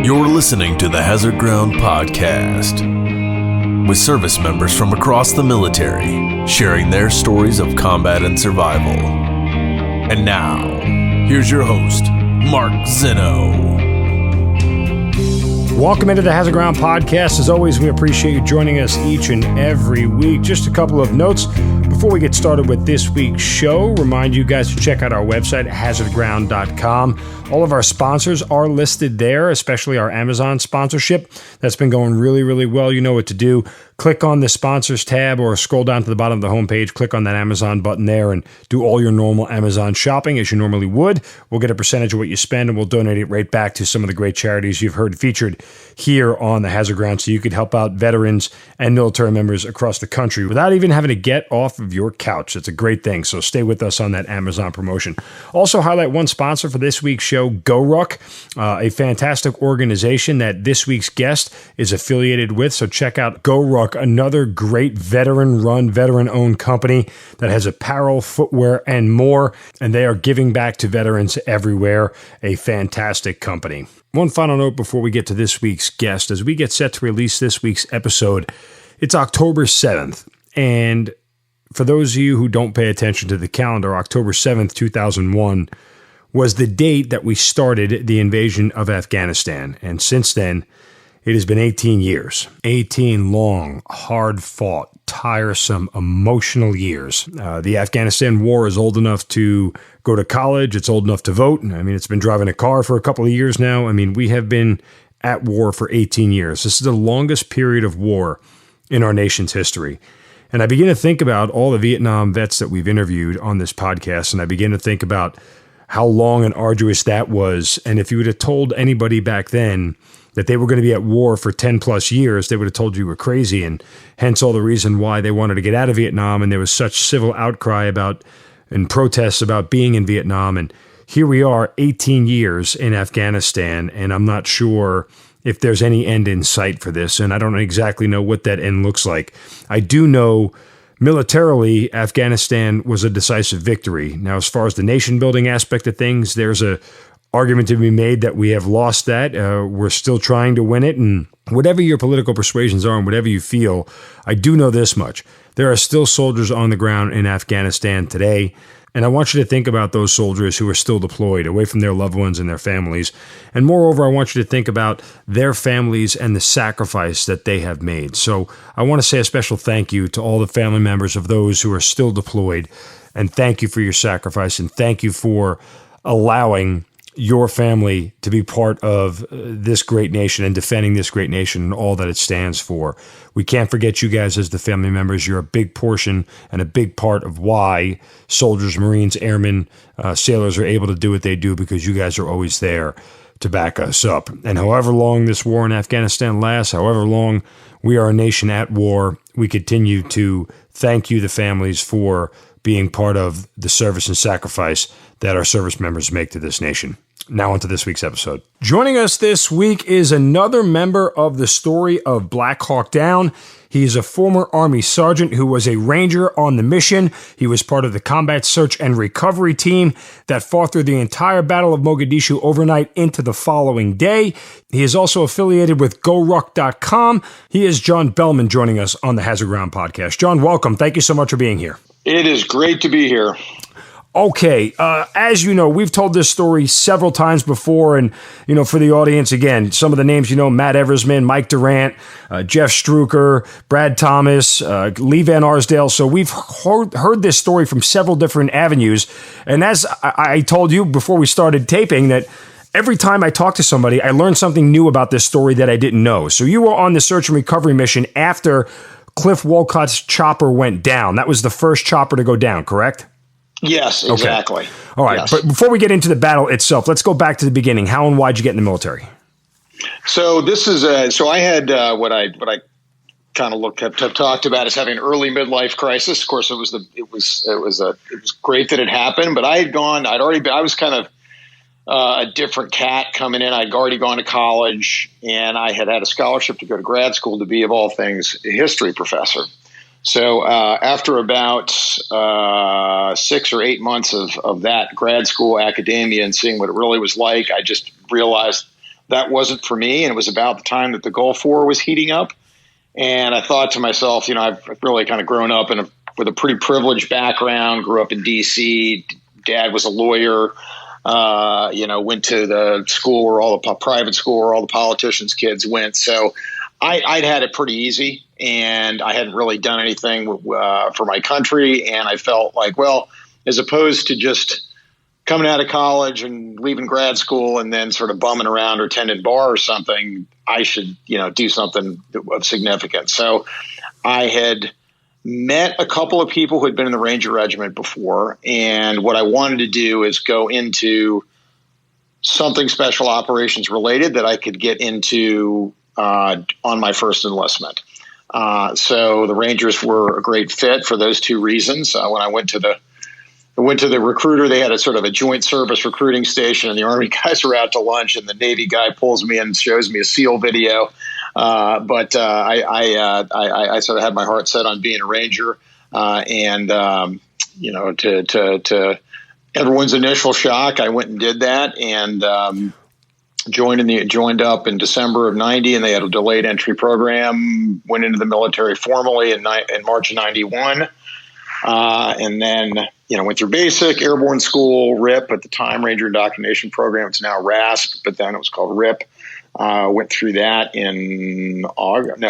You're listening to the Hazard Ground Podcast, with service members from across the military sharing their stories of combat and survival. And now, here's your host, Mark Zeno. Welcome into the Hazard Ground Podcast. As always, we appreciate you joining us each and every week. Just a couple of notes before we get started with this week's show. Remind you guys to check out our website, hazardground.com. All of our sponsors are listed there, especially our Amazon sponsorship. That's been going really, really well. You know what to do. Click on the sponsors tab or scroll down to the bottom of the homepage. Click on that Amazon button there and do all your normal Amazon shopping as you normally would. We'll get a percentage of what you spend and we'll donate it right back to some of the great charities you've heard featured here on the Hazard Ground, so you could help out veterans and military members across the country without even having to get off of your couch. It's a great thing, so stay with us on that Amazon promotion. Also highlight one sponsor for this week's show, GoRuck, a fantastic organization that this week's guest is affiliated with, so check out GoRuck, another great veteran-run, veteran-owned company that has apparel, footwear, and more, and they are giving back to veterans everywhere. A fantastic company. One final note before we get to this week's guest. As we get set to release this week's episode, it's October 7th. And for those of you who don't pay attention to the calendar, October 7th, 2001 was the date that we started the invasion of Afghanistan. And since then, it has been 18 years. 18 long, hard-fought, tiresome, emotional years. The Afghanistan war is old enough to go to college. It's old enough to vote. I mean, it's been driving a car for a couple of years now. I mean, we have been at war for 18 years. This is the longest period of war in our nation's history. And I begin to think about all the Vietnam vets that we've interviewed on this podcast, and I begin to think about how long and arduous that was. And if you would have told anybody back then that they were going to be at war for 10 plus years, they would have told you were crazy, and hence all the reason why they wanted to get out of Vietnam, and there was such civil outcry about and protests about being in Vietnam. And here we are, 18 years in Afghanistan, and I'm not sure if there's any end in sight for this, and I don't exactly know what that end looks like. I do know militarily, Afghanistan was a decisive victory. Now, as far as the nation-building aspect of things, there's a argument to be made that we have lost that. We're still trying to win it. And whatever your political persuasions are and whatever you feel, I do know this much. There are still soldiers on the ground in Afghanistan today. And I want you to think about those soldiers who are still deployed away from their loved ones and their families. And moreover, I want you to think about their families and the sacrifice that they have made. So I want to say a special thank you to all the family members of those who are still deployed. And thank you for your sacrifice. And thank you for allowing your family to be part of this great nation and defending this great nation and all that it stands for. We can't forget you guys as the family members. You're a big portion and a big part of why soldiers, Marines, airmen, sailors are able to do what they do, because you guys are always there to back us up. And however long this war in Afghanistan lasts, however long we are a nation at war, we continue to thank you, the families, for being part of the service and sacrifice that our service members make to this nation. Now on to this week's episode. Joining us this week is another member of the story of Black Hawk Down. He is a former Army sergeant who was a ranger on the mission. He was part of the combat search and recovery team that fought through the entire Battle of Mogadishu overnight into the following day. He is also affiliated with GoRuck.com. He is John Belman, joining us on the Hazard Ground Podcast. John, welcome. Thank you so much for being here. It is great to be here. Okay, as you know, we've told this story several times before, and, you know, for the audience, again, some of the names, you know, Matt Eversman, Mike Durant, Jeff Struker, Brad Thomas, Lee Van Arsdale. So we've heard this story from several different avenues. And as I told you before we started taping, that every time I talk to somebody, I learn something new about this story that I didn't know. So you were on the search and recovery mission after Cliff Wolcott's chopper went down. That was the first chopper to go down, correct? Yes, exactly. Okay. All right. Yes. But before we get into the battle itself, let's go back to the beginning. How and why did you get in the military? So this is so I had what I kind of have talked about as having an early midlife crisis. Of course, it was great that it happened, but I was kind of a different cat coming in. I'd already gone to college, and I had a scholarship to go to grad school to be, of all things, a history professor. So after about 6 or 8 months of that grad school academia and seeing what it really was like, I just realized that wasn't for me. And it was about the time that the Gulf War was heating up. And I thought to myself, I've really kind of grown up with a pretty privileged background, grew up in D.C. Dad was a lawyer, went to the school where private school where all the politicians' kids went. So I'd had it pretty easy, and I hadn't really done anything for my country. And I felt like, well, as opposed to just coming out of college and leaving grad school and then sort of bumming around or tending bar or something, I should, do something of significance. So I had met a couple of people who had been in the Ranger Regiment before. And what I wanted to do is go into something special operations related that I could get into on my first enlistment. So the Rangers were a great fit for those two reasons. When I went to the recruiter, they had a sort of a joint service recruiting station, and the Army guys were out to lunch, and the Navy guy pulls me in and shows me a SEAL video. But I sort of had my heart set on being a Ranger, to everyone's initial shock, I went and did that, and joined up in December of '90, and they had a delayed entry program. Went into the military formally in March of '91, and then went through basic airborne school, RIP at the time, Ranger Indoctrination Program. It's now RASP, but then it was called RIP. Went through that in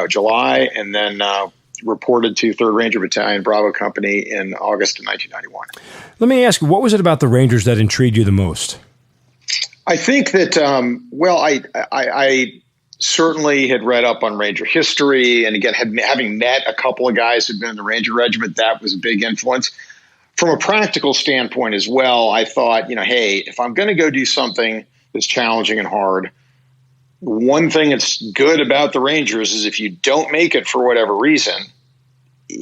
July, and then reported to 3rd Ranger Battalion, Bravo Company in August of 1991. Let me ask you, what was it about the Rangers that intrigued you the most? I think that, I certainly had read up on Ranger history, and again, having met a couple of guys who'd been in the Ranger Regiment, that was a big influence. From a practical standpoint as well, I thought, hey, if I'm going to go do something that's challenging and hard, one thing that's good about the Rangers is if you don't make it for whatever reason,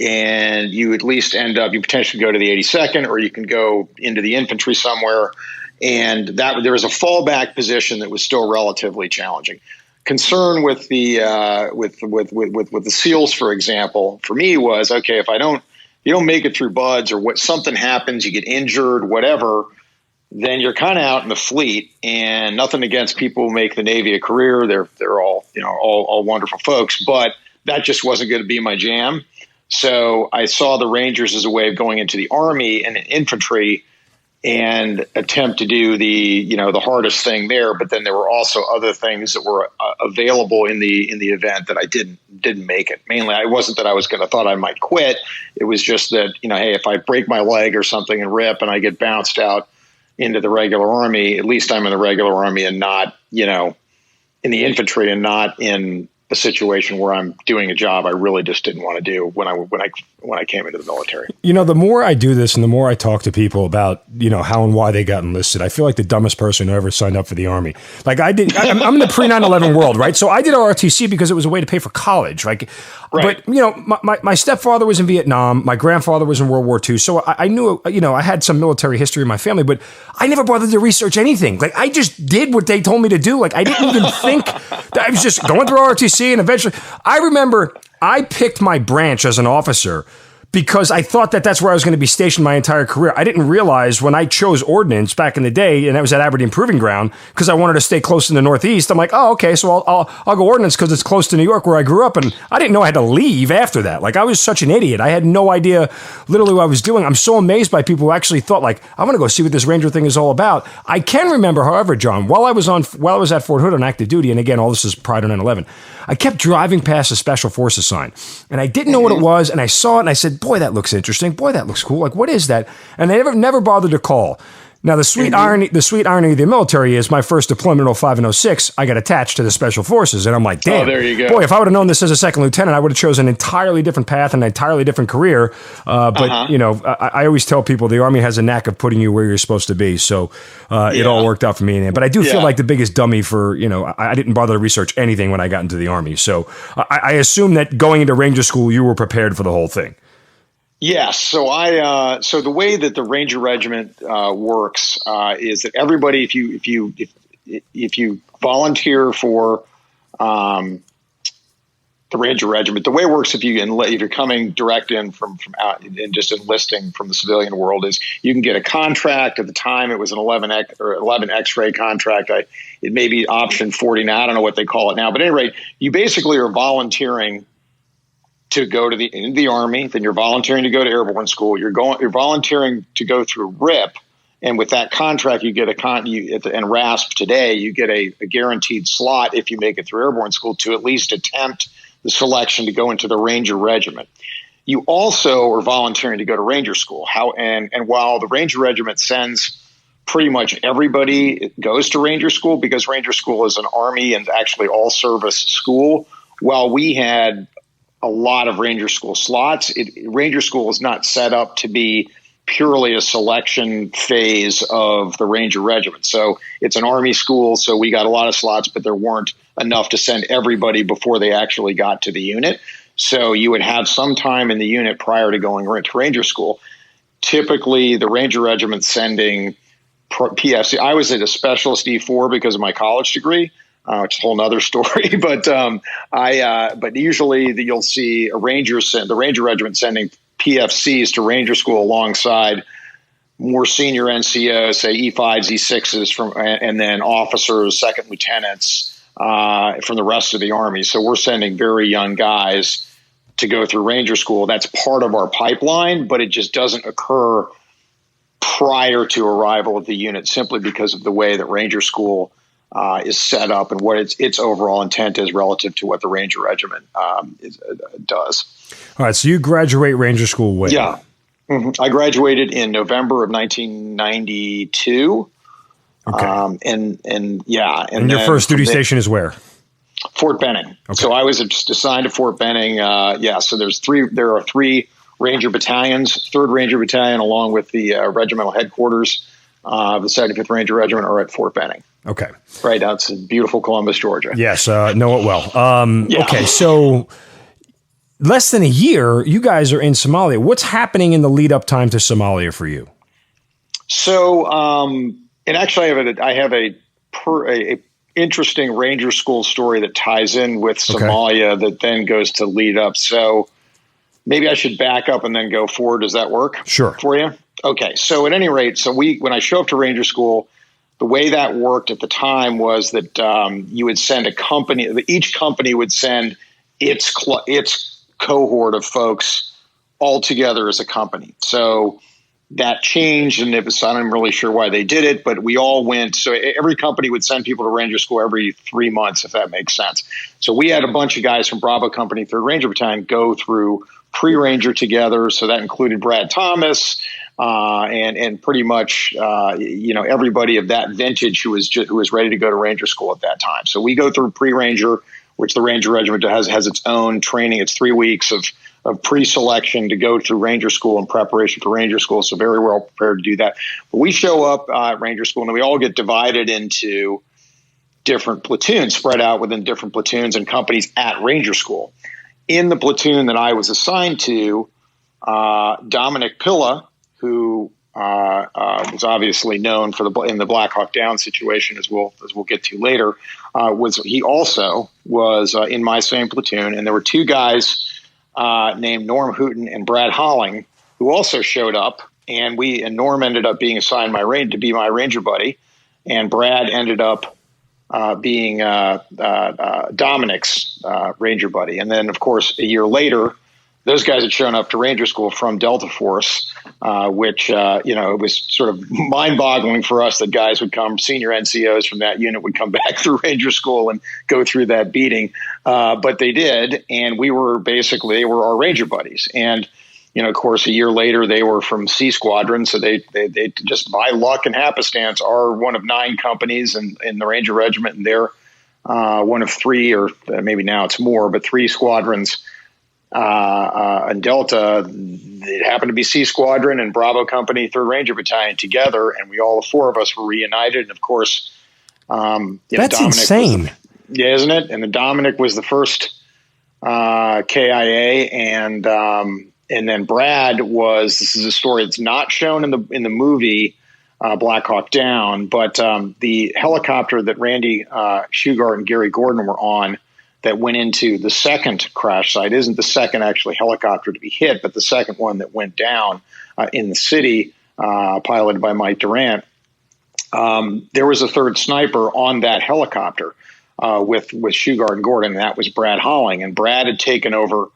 and you at least you potentially go to the 82nd, or you can go into the infantry somewhere, and that there was a fallback position that was still relatively challenging. Concern with the with the SEALs, for example, for me was, okay, if you don't make it through buds, or something happens, you get injured, whatever, then you're kind of out in the fleet. And nothing against people who make the Navy a career. They're all, all wonderful folks, but that just wasn't going to be my jam. So I saw the Rangers as a way of going into the Army and infantry and attempt to do the hardest thing there. But then there were also other things that were available in the event that I didn't make it. Mainly, it wasn't that I thought I might quit. It was just that, hey, if I break my leg or something and rip and I get bounced out into the regular Army, at least I'm in the regular Army and not, in the infantry, and not in a situation where I'm doing a job I really just didn't want to do when I came into the military. The more I do this and the more I talk to people about, how and why they got enlisted, I feel like the dumbest person who ever signed up for the Army. Like I'm in the pre 9/11 world, right? So I did ROTC because it was a way to pay for college. Right. But, my stepfather was in Vietnam. My grandfather was in World War II. So I knew, I had some military history in my family, but I never bothered to research anything. Like I just did what they told me to do. Like I didn't even think that I was just going through ROTC, and eventually I remember I picked my branch as an officer because I thought that that's where I was going to be stationed my entire career. I didn't realize when I chose ordnance back in the day, and that was at Aberdeen Proving Ground, because I wanted to stay close in the Northeast. I'm like, oh, okay, so I'll go ordnance because it's close to New York where I grew up. And I didn't know I had to leave after that. Like I was such an idiot. I had no idea literally what I was doing. I'm so amazed by people who actually thought like, I want to go see what this Ranger thing is all about. I can remember, however, John, while I was at Fort Hood on active duty, and again, all this is prior to 9/11, I kept driving past a Special Forces sign, and I didn't know what it was, and I saw it, and I said, boy, that looks interesting. Boy, that looks cool. Like, what is that? And I never bothered to call. Now, the sweet irony of the military is my first deployment in 05 and 06, I got attached to the Special Forces. And I'm like, damn, there you go. Boy, if I would have known this as a second lieutenant, I would have chosen an entirely different path and an entirely different career. But I always tell people the Army has a knack of putting you where you're supposed to be. So it all worked out for me. But I do feel like the biggest dummy for, I didn't bother to research anything when I got into the Army. So I assume that going into Ranger School, you were prepared for the whole thing. Yes. So so the way that the Ranger Regiment works is that everybody, if you volunteer for the Ranger Regiment. The way it works if you're coming direct in from out and just enlisting from the civilian world is you can get a contract. At the time, it was an 11 X-ray contract. It may be option 40 now. I don't know what they call it now. But at any rate, you basically are volunteering to go to the Army. Then you're volunteering to go to airborne school. You're volunteering to go through RIP. And with that contract, you get and RASP today, you get a guaranteed slot if you make it through airborne school to at least attempt the selection to go into the Ranger Regiment. You also are volunteering to go to Ranger School. And while the Ranger Regiment sends pretty much everybody goes to Ranger School, because Ranger School is an Army and actually all service school, while we had a lot of Ranger School slots, Ranger School is not set up to be purely a selection phase of the Ranger Regiment. So it's an Army school, so we got a lot of slots, but there weren't enough to send everybody before they actually got to the unit. So you would have some time in the unit prior to going to Ranger School. Typically, the Ranger Regiment sending PFC. I was at a specialist E4 because of my college degree, which is a whole nother story. But usually you'll see the Ranger Regiment sending PFCs to Ranger School alongside more senior NCOs, say E5s, E6s and then officers, second lieutenants from the rest of the Army. So we're sending very young guys to go through Ranger School. That's part of our pipeline, but it just doesn't occur prior to arrival at the unit simply because of the way that Ranger School is set up and what its overall intent is relative to what the Ranger Regiment does. All right, so you graduate Ranger School when? Yeah. Mm-hmm. I graduated in November of 1992. Okay. And your first duty station is where? Fort Benning. Okay. So I was assigned to Fort Benning. So there are three Ranger battalions. 3rd Ranger Battalion, along with the regimental headquarters of the 75th Ranger Regiment, are at Fort Benning. Okay. Right. That's in beautiful Columbus, Georgia. Yes. Know it well. Okay. So less than a year, you guys are in Somalia. What's happening in the lead up time to Somalia for you? So, and actually I have a interesting Ranger School story that ties in with Somalia that then goes to lead up. So maybe I should back up and then go forward. Does that work? Sure. For you? Okay. So at any rate, when I show up to Ranger School, the way that worked at the time was that you would send a company. Each company would send its cohort of folks all together as a company. So that changed, and I'm really sure why they did it, but we all went. So every company would send people to Ranger School every 3 months, if that makes sense. So we had a bunch of guys from Bravo Company, 3rd Ranger Battalion, go through pre-Ranger together. So that included Brad Thomas and pretty much everybody of that vintage who was ready to go to Ranger School at that time. So we go through pre-Ranger, which the Ranger Regiment has its own training. It's 3 weeks of pre-selection to go through Ranger School in preparation for Ranger School. So very well prepared to do that. But we show up at Ranger School and we all get divided into different platoons, spread out within different platoons and companies at Ranger School. In the platoon that I was assigned to, Dominic Pilla, who was obviously known in the Black Hawk Down situation, as we'll get to later, he also was in my same platoon, and there were 2 guys named Norm Hooten and Brad Holling who also showed up, and Norm ended up being assigned to be my Ranger buddy, and Brad ended up being Dominic's Ranger buddy, and then of course a year later, those guys had shown up to Ranger School from Delta Force, which, it was sort of mind-boggling for us that guys would come, senior NCOs from that unit would come back through Ranger School and go through that beating. But they did, and they were our Ranger buddies. And, of course, a year later, they were from C Squadron, so they just by luck and happenstance are one of 9 companies in the Ranger Regiment, and they're one of 3, or maybe now it's more, but 3 squadrons. And Delta, it happened to be C Squadron and Bravo Company, 3rd Ranger Battalion together, and the 4 of us were reunited. And of course, that's Dominic insane, isn't it? And Dominic was the first KIA, and then Brad was. This is a story that's not shown in the movie Black Hawk Down, but the helicopter that Randy Shugart and Gary Gordon were on that went into the second crash site isn't the second actually helicopter to be hit, but the second one that went down in the city, piloted by Mike Durant. There was a third sniper on that helicopter with Shugart and Gordon, and that was Brad Holling. And Brad had taken over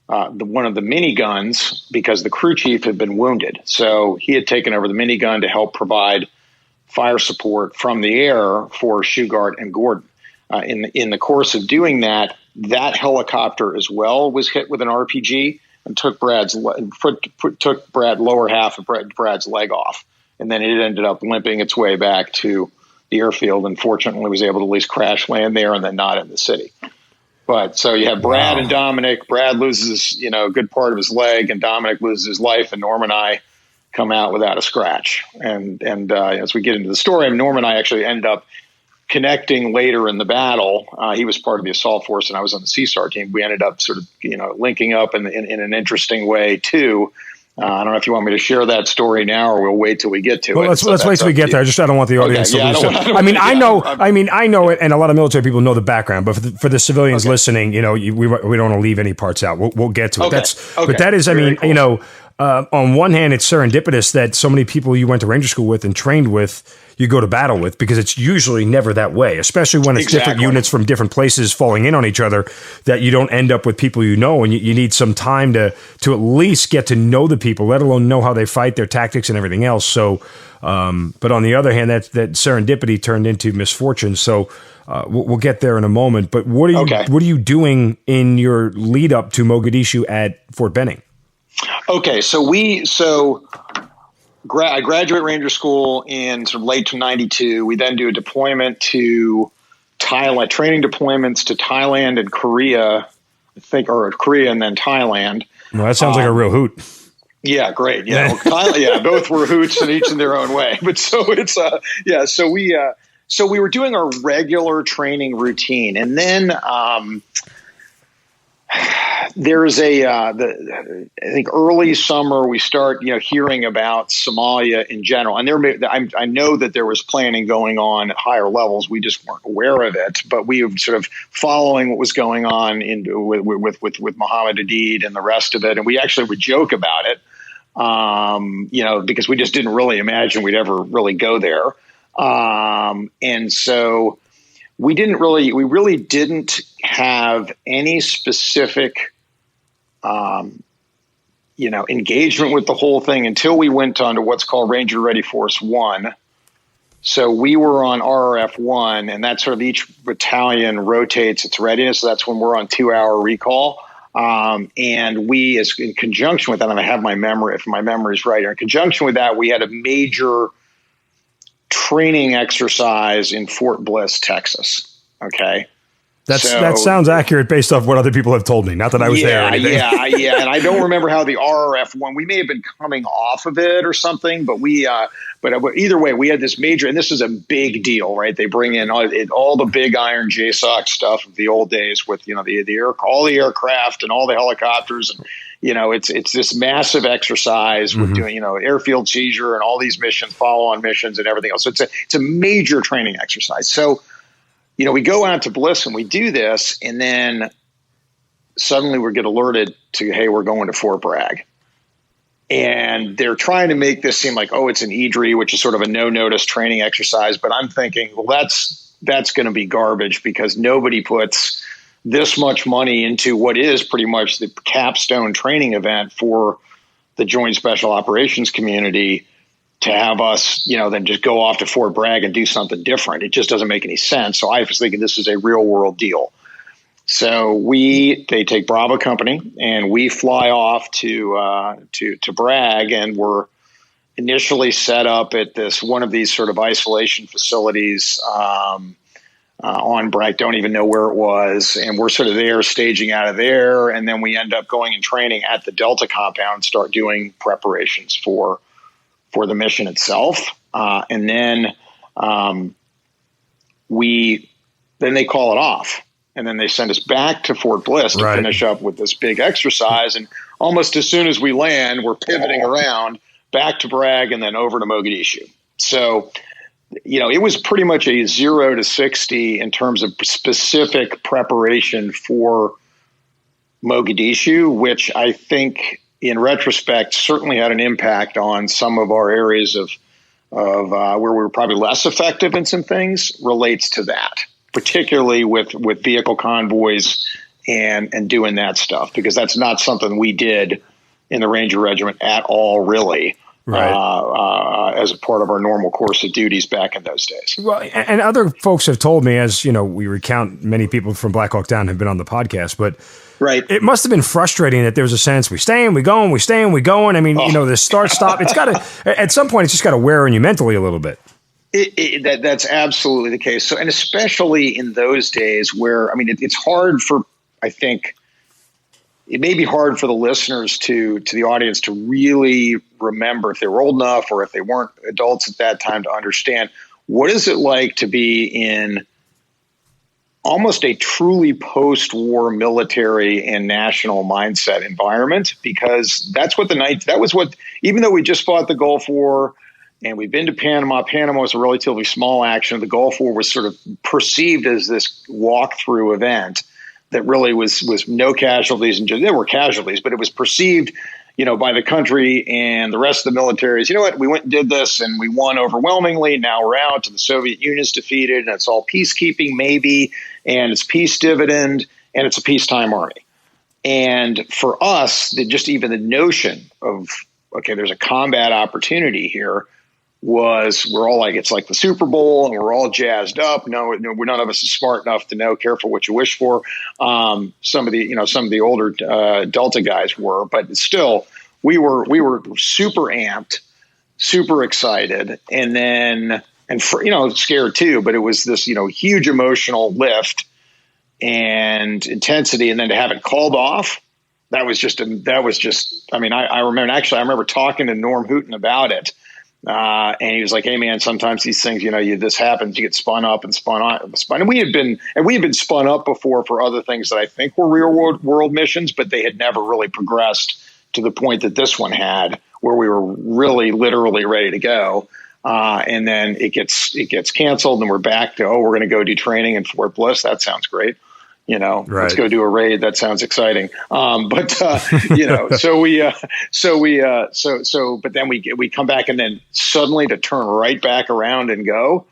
one of the miniguns because the crew chief had been wounded. So he had taken over the minigun to help provide fire support from the air for Shugart and Gordon. In the course of doing that, that helicopter as well was hit with an RPG and took Brad's lower half of Brad's leg off, and then it ended up limping its way back to the airfield, and fortunately was able to at least crash land there and then not in the city. But so you have Brad and Dominic. Brad loses a good part of his leg, and Dominic loses his life, and Norm and I come out without a scratch. And as we get into the story, Norm and I actually end up connecting later in the battle. He was part of the assault force and I was on the CSAR team. We ended up sort of, linking up in an interesting way too. I don't know if you want me to share that story now or we'll wait till we get to it. Let's wait till we get there. I don't want the audience to lose it. I know it, and a lot of military people know the background, but for the civilians listening, we don't want to leave any parts out. We'll get to it. But that is, cool. On one hand, it's serendipitous that so many people you went to Ranger School with and trained with, you go to battle with, because it's usually never that way, especially when it's different units from different places falling in on each other, that you don't end up with people and you need some time to at least get to know the people, let alone know how they fight, their tactics and everything else. So, but on the other hand, that serendipity turned into misfortune. So we'll get there in a moment. But what are you doing in your lead up to Mogadishu at Fort Benning? Okay, I graduate Ranger School in sort of late 92. We then do a deployment to Thailand, training deployments to Thailand and Korea, I think, or Korea and then Thailand. Well, that sounds like a real hoot. Yeah, great. Yeah, Thailand, both were hoots and each in their own way. But so it's so we were doing our regular training routine, and then there's I think early summer we start hearing about Somalia in general, and I know that there was planning going on at higher levels. We just weren't aware of it, but we were sort of following what was going on with Muhammad Adid and the rest of it, and we actually would joke about it, because we just didn't really imagine we'd ever really go there, and so we really didn't have any specific engagement with the whole thing until we went on to what's called Ranger Ready Force 1. So we were on RRF 1, and that's sort of each battalion rotates its readiness. So that's when we're on 2-hour recall. And we, in conjunction with that, and I have my memory, if my memory is right, in conjunction with that, we had a major training exercise in Fort Bliss, Texas. Okay. That sounds accurate based off what other people have told me. Not that I was there or anything. Yeah. And I don't remember how the RRF one, we may have been coming off of it or something, but either way, we had this major, and this is a big deal, right? They bring in all the big iron JSOC stuff of the old days with, all the aircraft and all the helicopters. And, it's this massive exercise with doing, airfield seizure and all these missions, follow-on missions and everything else. So it's a major training exercise. So, we go out to Bliss and we do this, and then suddenly we get alerted to, hey, we're going to Fort Bragg. And they're trying to make this seem like, it's an EDRI, which is sort of a no-notice training exercise. But I'm thinking, well, that's going to be garbage, because nobody puts this much money into what is pretty much the capstone training event for the Joint Special Operations community, to have us, then just go off to Fort Bragg and do something different. It just doesn't make any sense. So I was thinking this is a real world deal. So they take Bravo Company and we fly off to Bragg, and we're initially set up at one of these sort of isolation facilities on Bragg. Don't even know where it was. And we're sort of there staging out of there. And then we end up going and training at the Delta compound, start doing preparations for the mission itself. And then then they call it off, and then they send us back to Fort Bliss to finish up with this big exercise. And almost as soon as we land, we're pivoting around back to Bragg and then over to Mogadishu. So it was pretty much a 0 to 60 in terms of specific preparation for Mogadishu, which I think in retrospect certainly had an impact on some of our areas of where we were probably less effective in some things relates to that, particularly with vehicle convoys and doing that stuff, because that's not something we did in the Ranger Regiment at all, really. Right. As a part of our normal course of duties back in those days. Well, and other folks have told me, as we recount, many people from Black Hawk Down have been on the podcast, but it must have been frustrating that there was a sense we staying, we going, we staying, we going. I mean, the start stop. It's got to at some point. It's just got to wear on you mentally a little bit. That's absolutely the case. So, and especially in those days where it's hard for, I think. It may be hard for the listeners to the audience to really remember, if they were old enough or if they weren't adults at that time, to understand what is it like to be in almost a truly post-war military and national mindset environment, because even though we just fought the Gulf War and we've been to Panama was a relatively small action. The Gulf War was sort of perceived as this walkthrough event that really was no casualties, and there were casualties, but it was perceived, by the country and the rest of the militaries. You know what? We went and did this, and we won overwhelmingly. Now we're out, and the Soviet Union's defeated, and it's all peacekeeping, maybe, and it's peace dividend, and it's a peacetime army. And for us, just even the notion of there's a combat opportunity here. We're all like, it's like the Super Bowl, and we're all jazzed up. No, none of us is smart enough to know. Careful what you wish for. Some of the older Delta guys were, but still, we were super amped, super excited, and scared too. But it was this huge emotional lift and intensity, and then to have it called off. I remember talking to Norm Hooten about it. And he was like, "Hey man, sometimes these things, this happens. You get spun up and spun on. And we had been spun up before for other things that I think were real world missions, but they had never really progressed to the point that this one had, where we were really literally ready to go. And then it gets canceled, and we're back to we're going to go do training in Fort Bliss. That sounds great. Let's go do a raid. That sounds exciting. But then we come back, and then suddenly to turn right back around and go,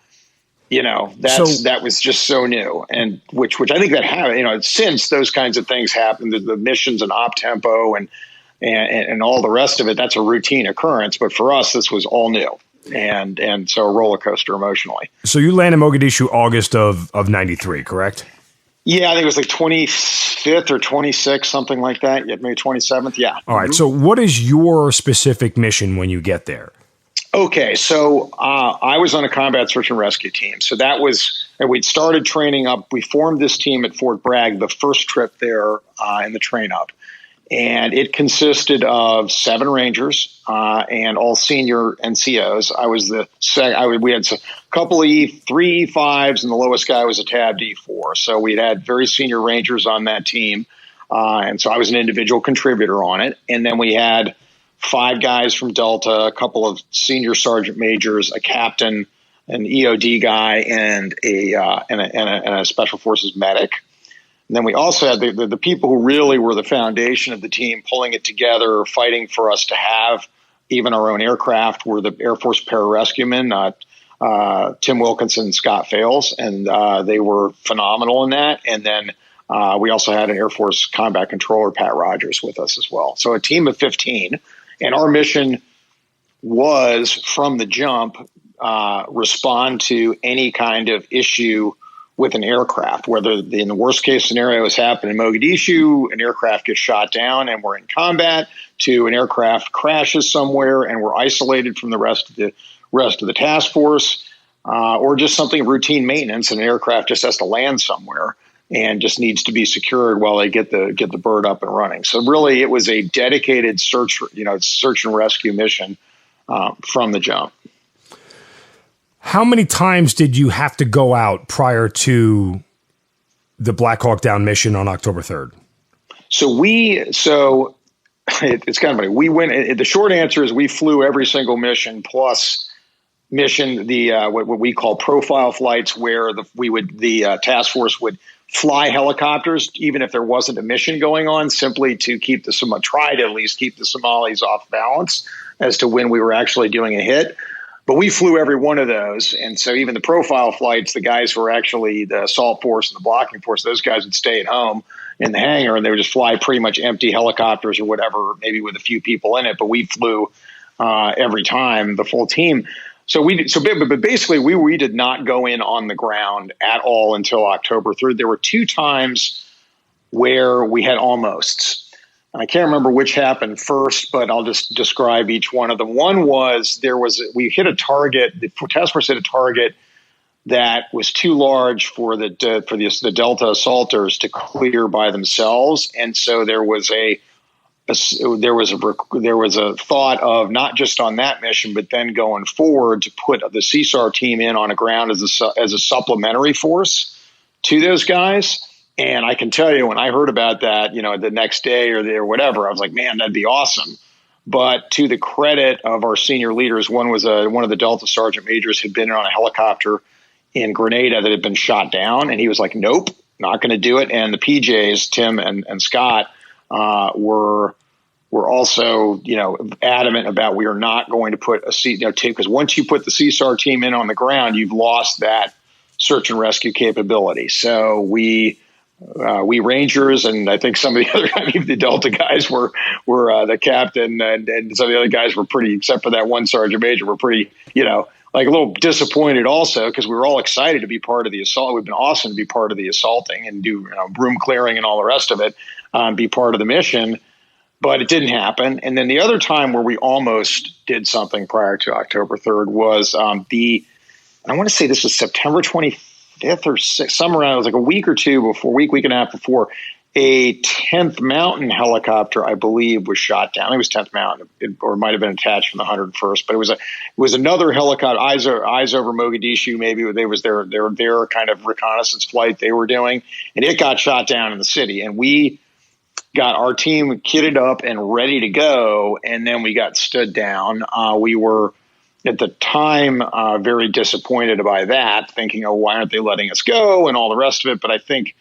that was just so new. And which I think that happened, since those kinds of things happened, the missions and op tempo and all the rest of it, that's a routine occurrence. But for us, this was all new. And so a roller coaster emotionally. So you landed Mogadishu August of 93, correct? Yeah, I think it was like 25th or 26th, something like that. Yeah, maybe 27th. Yeah. All right. So what is your specific mission when you get there? Okay. So I was on a combat search and rescue team. So and we'd started training up. We formed this team at Fort Bragg, the first trip there in the train up. And it consisted of 7 Rangers and all senior NCOs. I was we had a couple of 3 E5s, and the lowest guy was a tabbed E4. So we'd had very senior Rangers on that team. And so I was an individual contributor on it. And then we had 5 guys from Delta, a couple of senior sergeant majors, a captain, an EOD guy, and a special forces medic. And then we also had the people who really were the foundation of the team, pulling it together, fighting for us to have even our own aircraft, were the Air Force pararescuemen, Tim Wilkinson and Scott Fales, and they were phenomenal in that. And then we also had an Air Force combat controller, Pat Rogers, with us as well. So a team of 15. And our mission was, from the jump, respond to any kind of issue with an aircraft, whether in the worst case scenario has happened in Mogadishu, an aircraft gets shot down and we're in combat, to an aircraft crashes somewhere and we're isolated from the rest of the task force, or just something routine maintenance, and an aircraft just has to land somewhere and just needs to be secured while they get the bird up and running. So really, it was a dedicated search and rescue mission from the jump. How many times did you have to go out prior to the Black Hawk Down mission on October 3rd? So it's kind of funny. We went. The short answer is we flew every single mission plus mission, the what we call profile flights, where the task force would fly helicopters, even if there wasn't a mission going on, simply to try to at least keep the Somalis off balance as to when we were actually doing a hit. But we flew every one of those. And so even the profile flights, the guys who were actually the assault force and the blocking force, those guys would stay at home in the hangar and they would just fly pretty much empty helicopters or whatever, maybe with a few people in it. But we flew every time, the full team. But basically we did not go in on the ground at all until October 3rd. There were 2 times where we had almosts. And I can't remember which happened first, but I'll just describe each one of them. One was we hit a target. The task force hit a target that was too large for the Delta assaulters to clear by themselves, and so there was a thought of not just on that mission, but then going forward to put the CSAR team in on the ground as a supplementary force to those guys. And I can tell you, when I heard about that, the next day or whatever, I was like, man, that'd be awesome. But to the credit of our senior leaders, one was one of the Delta sergeant majors had been on a helicopter in Grenada that had been shot down. And he was like, nope, not going to do it. And the PJs, Tim and Scott, were also, adamant about we are not going to put because once you put the CSAR team in on the ground, you've lost that search and rescue capability. So we Rangers, and I think some of the other, the Delta guys were the captain and some of the other guys were pretty, except for that one sergeant major, were pretty, like a little disappointed also, because we were all excited to be part of the assault. It would have been awesome to be part of the assaulting and do room clearing and all the rest of it, be part of the mission. But it didn't happen. And then the other time where we almost did something prior to October 3rd was I want to say this was September 25th or 6th, somewhere around, it was like a week and a half before, a 10th Mountain helicopter, I believe, was shot down. It was 10th Mountain, or it might have been attached from the 101st, but it was another helicopter, eyes over Mogadishu. Maybe it was their kind of reconnaissance flight they were doing, and it got shot down in the city. And we got our team kitted up and ready to go, and then we got stood down. We were, at the time, very disappointed by that, thinking, oh, why aren't they letting us go and all the rest of it. But I think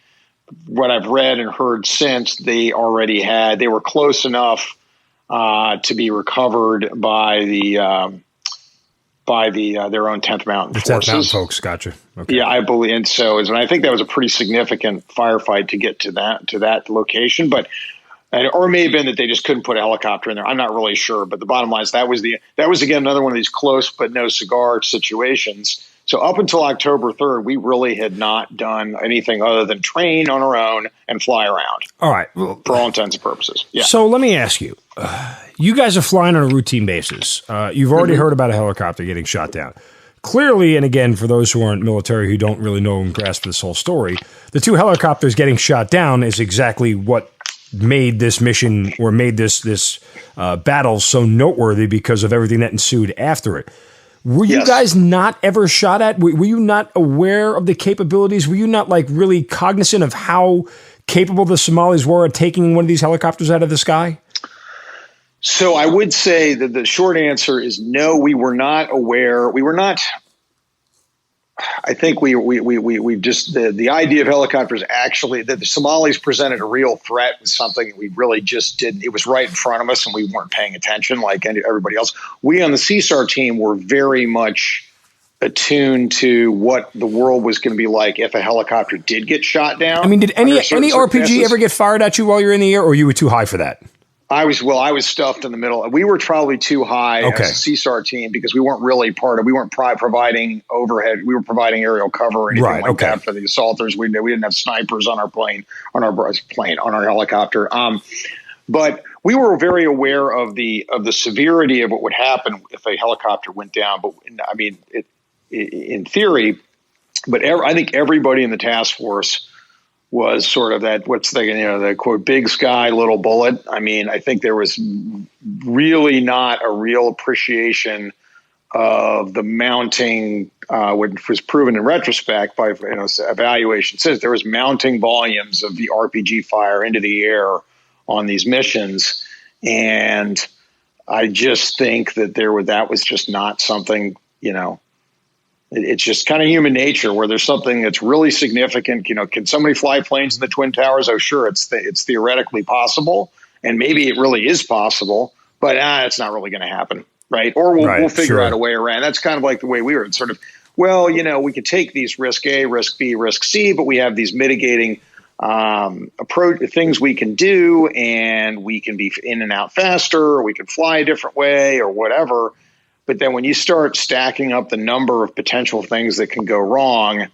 what I've read and heard since, they were close enough to be recovered by their own 10th Mountain forces. 10th Mountain folks, gotcha. Okay. Yeah, I believe, and I think that was a pretty significant firefight to get to that location, or it may have been that they just couldn't put a helicopter in there. I'm not really sure, but the bottom line is that was again another one of these close but no cigar situations. So up until October 3rd, we really had not done anything other than train on our own and fly around. All right, well, for all intents and purposes. Yeah. So let me ask you: you guys are flying on a routine basis. You've already heard about a helicopter getting shot down. Clearly, and again, for those who aren't military who don't really know and grasp this whole story, the 2 helicopters getting shot down is exactly what made this mission or made this battle so noteworthy because of everything that ensued after it. Were you guys not ever shot at? Were you not aware of the capabilities? Were you not really cognizant of how capable the Somalis were at taking one of these helicopters out of the sky? So I would say that the short answer is no, we were not aware. We were not. I think we just the idea of helicopters, actually, that the Somalis presented a real threat was something we really just didn't. It was right in front of us and we weren't paying attention like everybody else. We on the CSAR team were very much attuned to what the world was going to be like if a helicopter did get shot down. I mean, did any RPG ever get fired at you while you're in the air, or you were too high for that? I was stuffed in the middle. We were probably too high as a CSAR team because we weren't really providing overhead. We were providing aerial cover or anything that for the assaulters. We didn't have snipers on our plane, on our helicopter. But we were very aware of the severity of what would happen if a helicopter went down. But I mean, in theory, but I think everybody in the task force was sort of that, the quote, big sky, little bullet. I mean, I think there was really not a real appreciation of the mounting, which was proven in retrospect by evaluation since there was mounting volumes of the RPG fire into the air on these missions. And I just think that that was just not something, It's just kind of human nature where there's something that's really significant. Can somebody fly planes in the Twin Towers? Oh, sure. It's theoretically possible. And maybe it really is possible, but it's not really going to happen. Right. Or we'll figure out a way around. That's kind of like the way we were. It's sort of, well, we could take these risk A, risk B, risk C, but we have these mitigating approach things we can do, and we can be in and out faster, or we can fly a different way or whatever. But then when you start stacking up the number of potential things that can go wrong,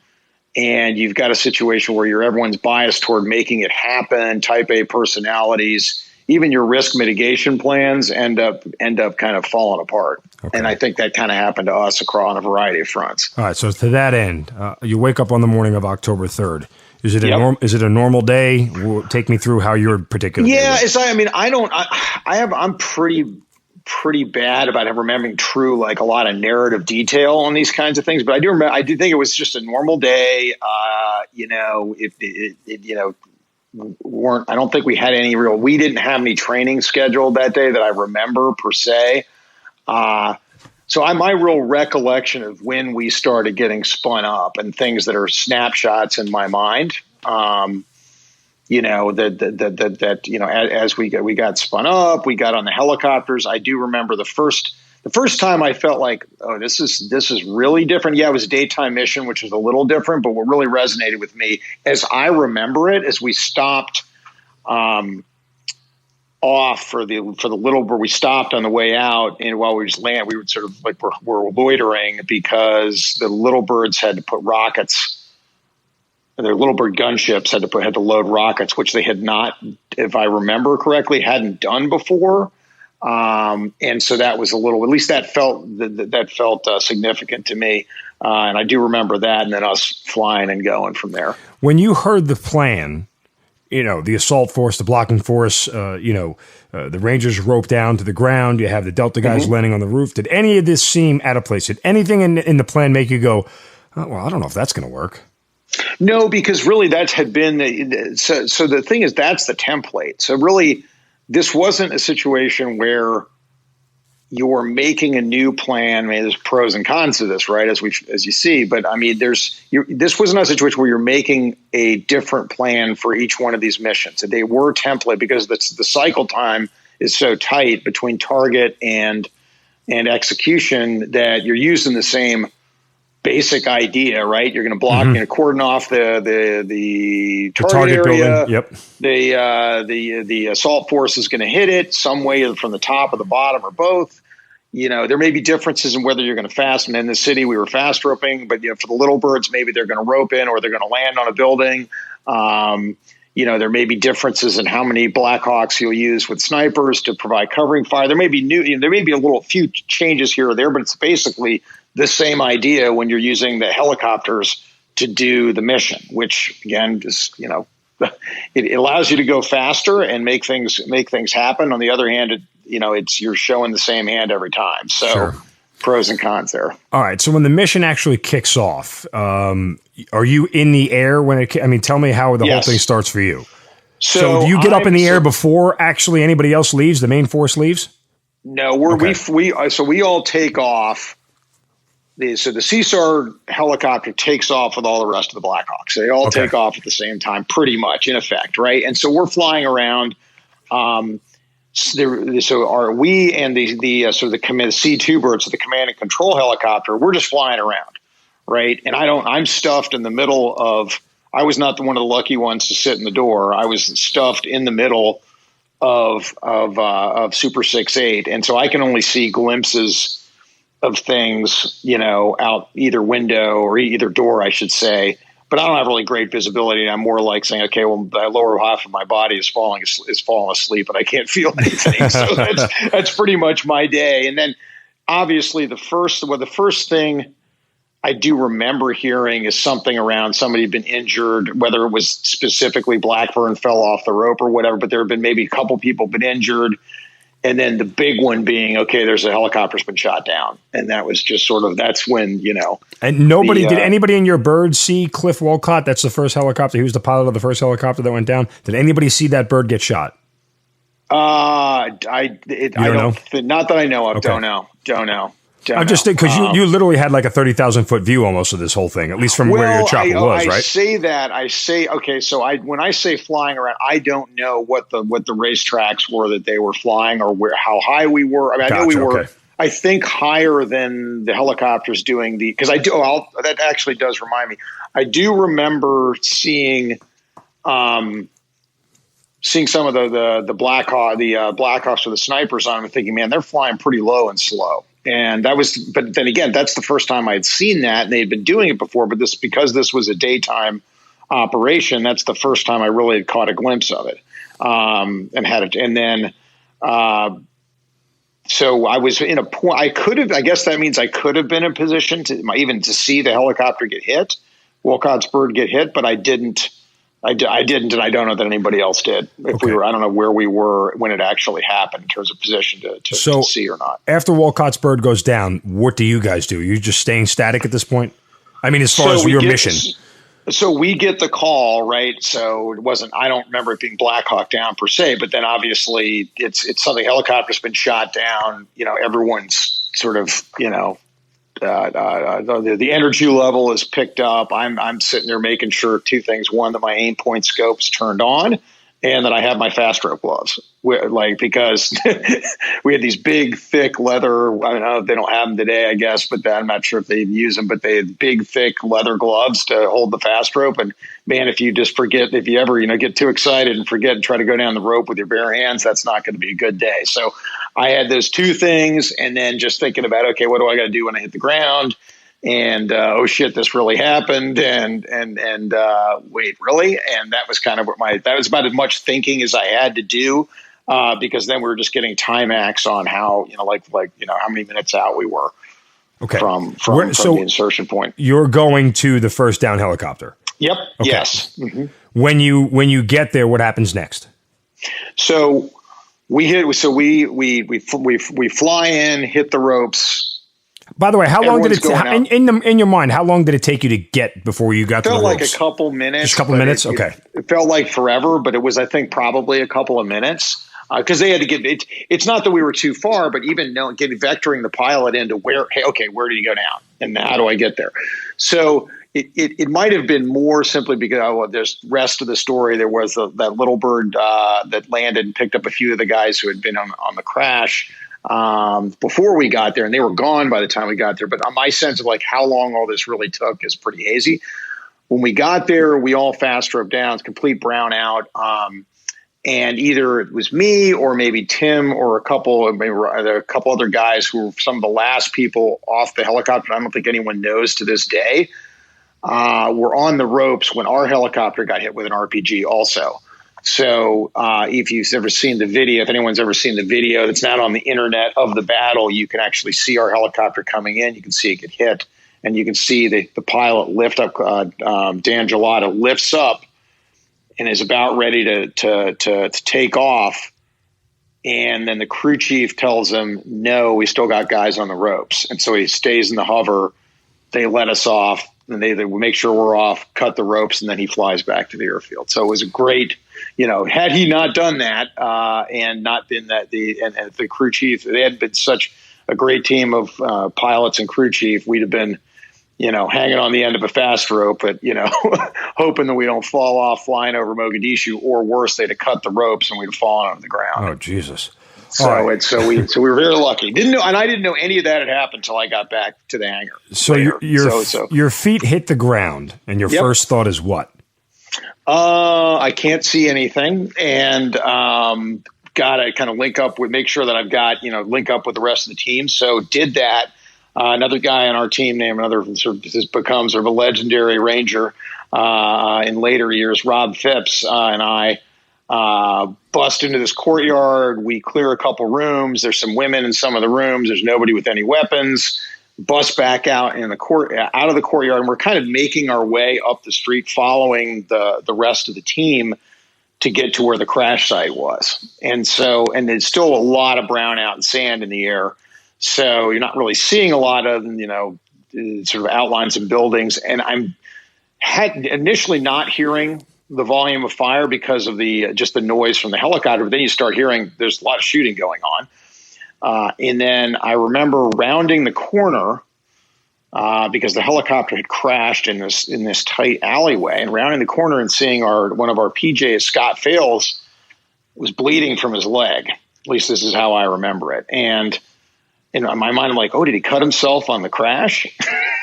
and you've got a situation where everyone's biased toward making it happen, type A personalities, even your risk mitigation plans end up kind of falling apart. Okay. And I think that kind of happened to us on a variety of fronts. All right. So to that end, you wake up on the morning of October 3rd. Is it is it a normal day? Take me through how your particular day was. I'm pretty bad about remembering a lot of narrative detail on these kinds of things, but I do remember. I do think it was just a normal day. I don't think we had we didn't have any training scheduled that day that I remember per se. So my real recollection of when we started getting spun up and things that are snapshots in my mind, as we got spun up, we got on the helicopters. I do remember the first time I felt like, oh, this is really different. Yeah, it was a daytime mission, which was a little different, but what really resonated with me as I remember it, as we stopped, off for the little bird. We stopped on the way out, and while we just we were sort of we're loitering because the little birds had to put rockets. Their little bird gunships had to load rockets, which they had not, if I remember correctly, hadn't done before. And so that was at least that felt significant to me. And I do remember that, and then us flying and going from there. When you heard the plan, the assault force, the blocking force, the Rangers roped down to the ground. You have the Delta guys landing on the roof. Did any of this seem out of place? Did anything in the plan make you go, oh, well, I don't know if that's going to work? No, because really that had been so the thing is, that's the template. So really, this wasn't a situation where you're making a new plan. I mean, there's pros and cons to this, right? As you see, but I mean, this was not a situation where you're making a different plan for each one of these missions. They were template because the cycle time is so tight between target and execution that you're using the same basic idea, right? You're going to block, cordon off the target area. Building. Yep. The assault force is going to hit it some way from the top or the bottom or both. There may be differences in whether you're going to fasten. In the city, we were fast roping, but for the little birds, maybe they're going to rope in or they're going to land on a building. There may be differences in how many Blackhawks you'll use with snipers to provide covering fire. There may be there may be a few changes here or there, but it's basically the same idea when you're using the helicopters to do the mission, which again, just, it allows you to go faster and make things happen. On the other hand, you're showing the same hand every time. So sure. Pros and cons there. All right. So when the mission actually kicks off, are you in the air when tell me how the whole thing starts for you. So do you get up in the air before actually anybody else leaves? The main force leaves? No, we all take off. So the CSAR helicopter takes off with all the rest of the Blackhawks. They all take off at the same time, pretty much, in effect, right? And so we're flying around. So are we and the C2 birds, so the command and control helicopter, we're just flying around, right? And I'm stuffed in the middle of. I was not one of the lucky ones to sit in the door. I was stuffed in the middle of Super 6-8, and so I can only see glimpses of things, out either window or either door, I should say. But I don't have really great visibility. I'm more like saying, okay, well, the lower half of my body is falling asleep, and I can't feel anything. So that's pretty much my day. And then, obviously, the first thing I do remember hearing is something around somebody had been injured, whether it was specifically Blackburn fell off the rope or whatever. But there have been maybe a couple people been injured. And then the big one being, okay, there's a helicopter's been shot down. And that was just that's when, And did anybody in your bird see Cliff Walcott? That's the first helicopter. He was the pilot of the first helicopter that went down. Did anybody see that bird get shot? Not that I know of. Okay. Don't know. I'm just thinking, because you literally had like a 30,000 foot view almost of this whole thing, at least from where your chopper was, right? I say okay. So when I say flying around, I don't know what the racetracks were that they were flying or how high we were. I mean, I know we were. Okay. I think higher than the helicopters doing because I do. That actually does remind me. I do remember seeing some of the Blackhawks with the snipers on them and thinking, man, they're flying pretty low and slow. And but then again, that's the first time I'd seen that, and they'd been doing it before. But because this was a daytime operation, that's the first time I really had caught a glimpse of it, and had it. And then, so I was in a point. I guess that means I could have been in position to see the helicopter get hit, Wolcott's bird get hit, but I didn't. I didn't, and I don't know that anybody else did. I don't know where we were when it actually happened in terms of position to see or not. After Wolcott's bird goes down, what do you guys do? Are you just staying static at this point? I mean, as far as your mission. So we get the call, right? So it wasn't. I don't remember it being Black Hawk down per se, but then obviously it's something. Helicopter's been shot down. Everyone's sort of the energy level is picked up. I'm sitting there making sure two things: one, that my aim point scope's turned on, and that I have my fast rope gloves. Because we had these big, thick leather. I don't know if they don't have them today, I guess, but I'm not sure if they use them. But they had big, thick leather gloves to hold the fast rope. And man, if you just forget, if you ever get too excited and forget and try to go down the rope with your bare hands, that's not going to be a good day. So I had those two things, and then just thinking about, okay, what do I got to do when I hit the ground? And oh shit, this really happened. And wait, really? And that was kind of that was about as much thinking as I had to do, because then we were just getting Timex on how how many minutes out we were from the insertion point. You're going to the first down helicopter. Yep. Okay. Yes. Mm-hmm. When you get there, what happens next? So we fly in, hit the ropes. By the way, how long did it in your mind? How long did it take you to get before you got to the ropes? It felt like a couple minutes. Just a couple minutes. Okay. It felt like forever, but it was, I think, probably a couple of minutes, because they had to get it. It's not that we were too far, but even vectoring the pilot into where do you go now, and how do I get there? So it might have been more simply because there's the rest of the story. There was that little bird that landed and picked up a few of the guys who had been on the crash before we got there, and they were gone by the time we got there. But my sense of how long all this really took is pretty hazy. When we got there, we all fast drove down. It's complete brownout. And either it was me or maybe Tim or a couple other guys who were some of the last people off the helicopter. I don't think anyone knows to this day. Were on the ropes when our helicopter got hit with an RPG also. So if you've ever seen the video, if anyone's ever seen the video that's not on the internet of the battle, you can actually see our helicopter coming in. You can see it get hit, and you can see the pilot lift up. Dan Gelada lifts up and is about ready to take off. And then the crew chief tells him, no, we still got guys on the ropes. And so he stays in the hover. They let us off, and they make sure we're off, cut the ropes, and then he flies back to the airfield. So it was a great, had he not done that and not been and the crew chief, they had been such a great team of pilots and crew chief, we'd have been, hanging on the end of a fast rope, but, hoping that we don't fall off flying over Mogadishu, or worse, they'd have cut the ropes and we'd have fallen on the ground. Oh, Jesus. So we were very lucky. I didn't know any of that had happened until I got back to the hangar. So your feet hit the ground, and your first thought is what? I can't see anything, and got to kind of make sure that I've got link up with the rest of the team. So did that. Another guy on our team named this becomes sort of a legendary Ranger in later years, Rob Phipps, and I. Bust into this courtyard. We clear a couple rooms. There's some women in some of the rooms. There's nobody with any weapons. Bust back out in the out of the courtyard, and we're kind of making our way up the street, following the rest of the team to get to where the crash site was. And there's still a lot of brownout and sand in the air, so you're not really seeing a lot of sort of outlines of buildings. And had initially not hearing the volume of fire because of just the noise from the helicopter. But then you start hearing there's a lot of shooting going on. And then I remember rounding the corner because the helicopter had crashed in this tight alleyway, and rounding the corner and seeing one of our PJs, Scott Fales, was bleeding from his leg. At least this is how I remember it. And in my mind, I'm like, oh, did he cut himself on the crash?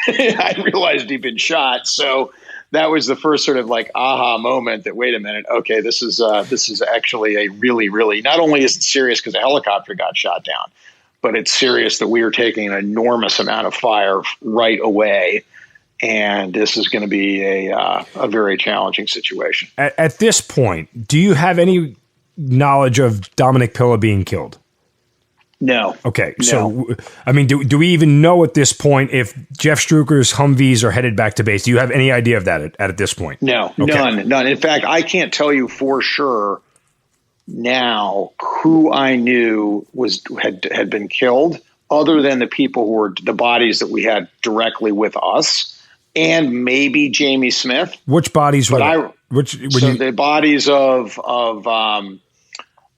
I realized he'd been shot. So that was the first sort of like aha moment that, wait a minute, okay, this is actually a really, really, not only is it serious because a helicopter got shot down, but it's serious that we are taking an enormous amount of fire right away. And this is going to be a very challenging situation. At this point, do you have any knowledge of Dominic Pilla being killed? No. Okay. No. So, I mean, do we even know at this point if Jeff Struker's Humvees are headed back to base? Do you have any idea of that at this point? No, okay. None. In fact, I can't tell you for sure now who I knew had been killed, other than the people who were the bodies that we had directly with us, and maybe Jamie Smith. Which bodies were the bodies of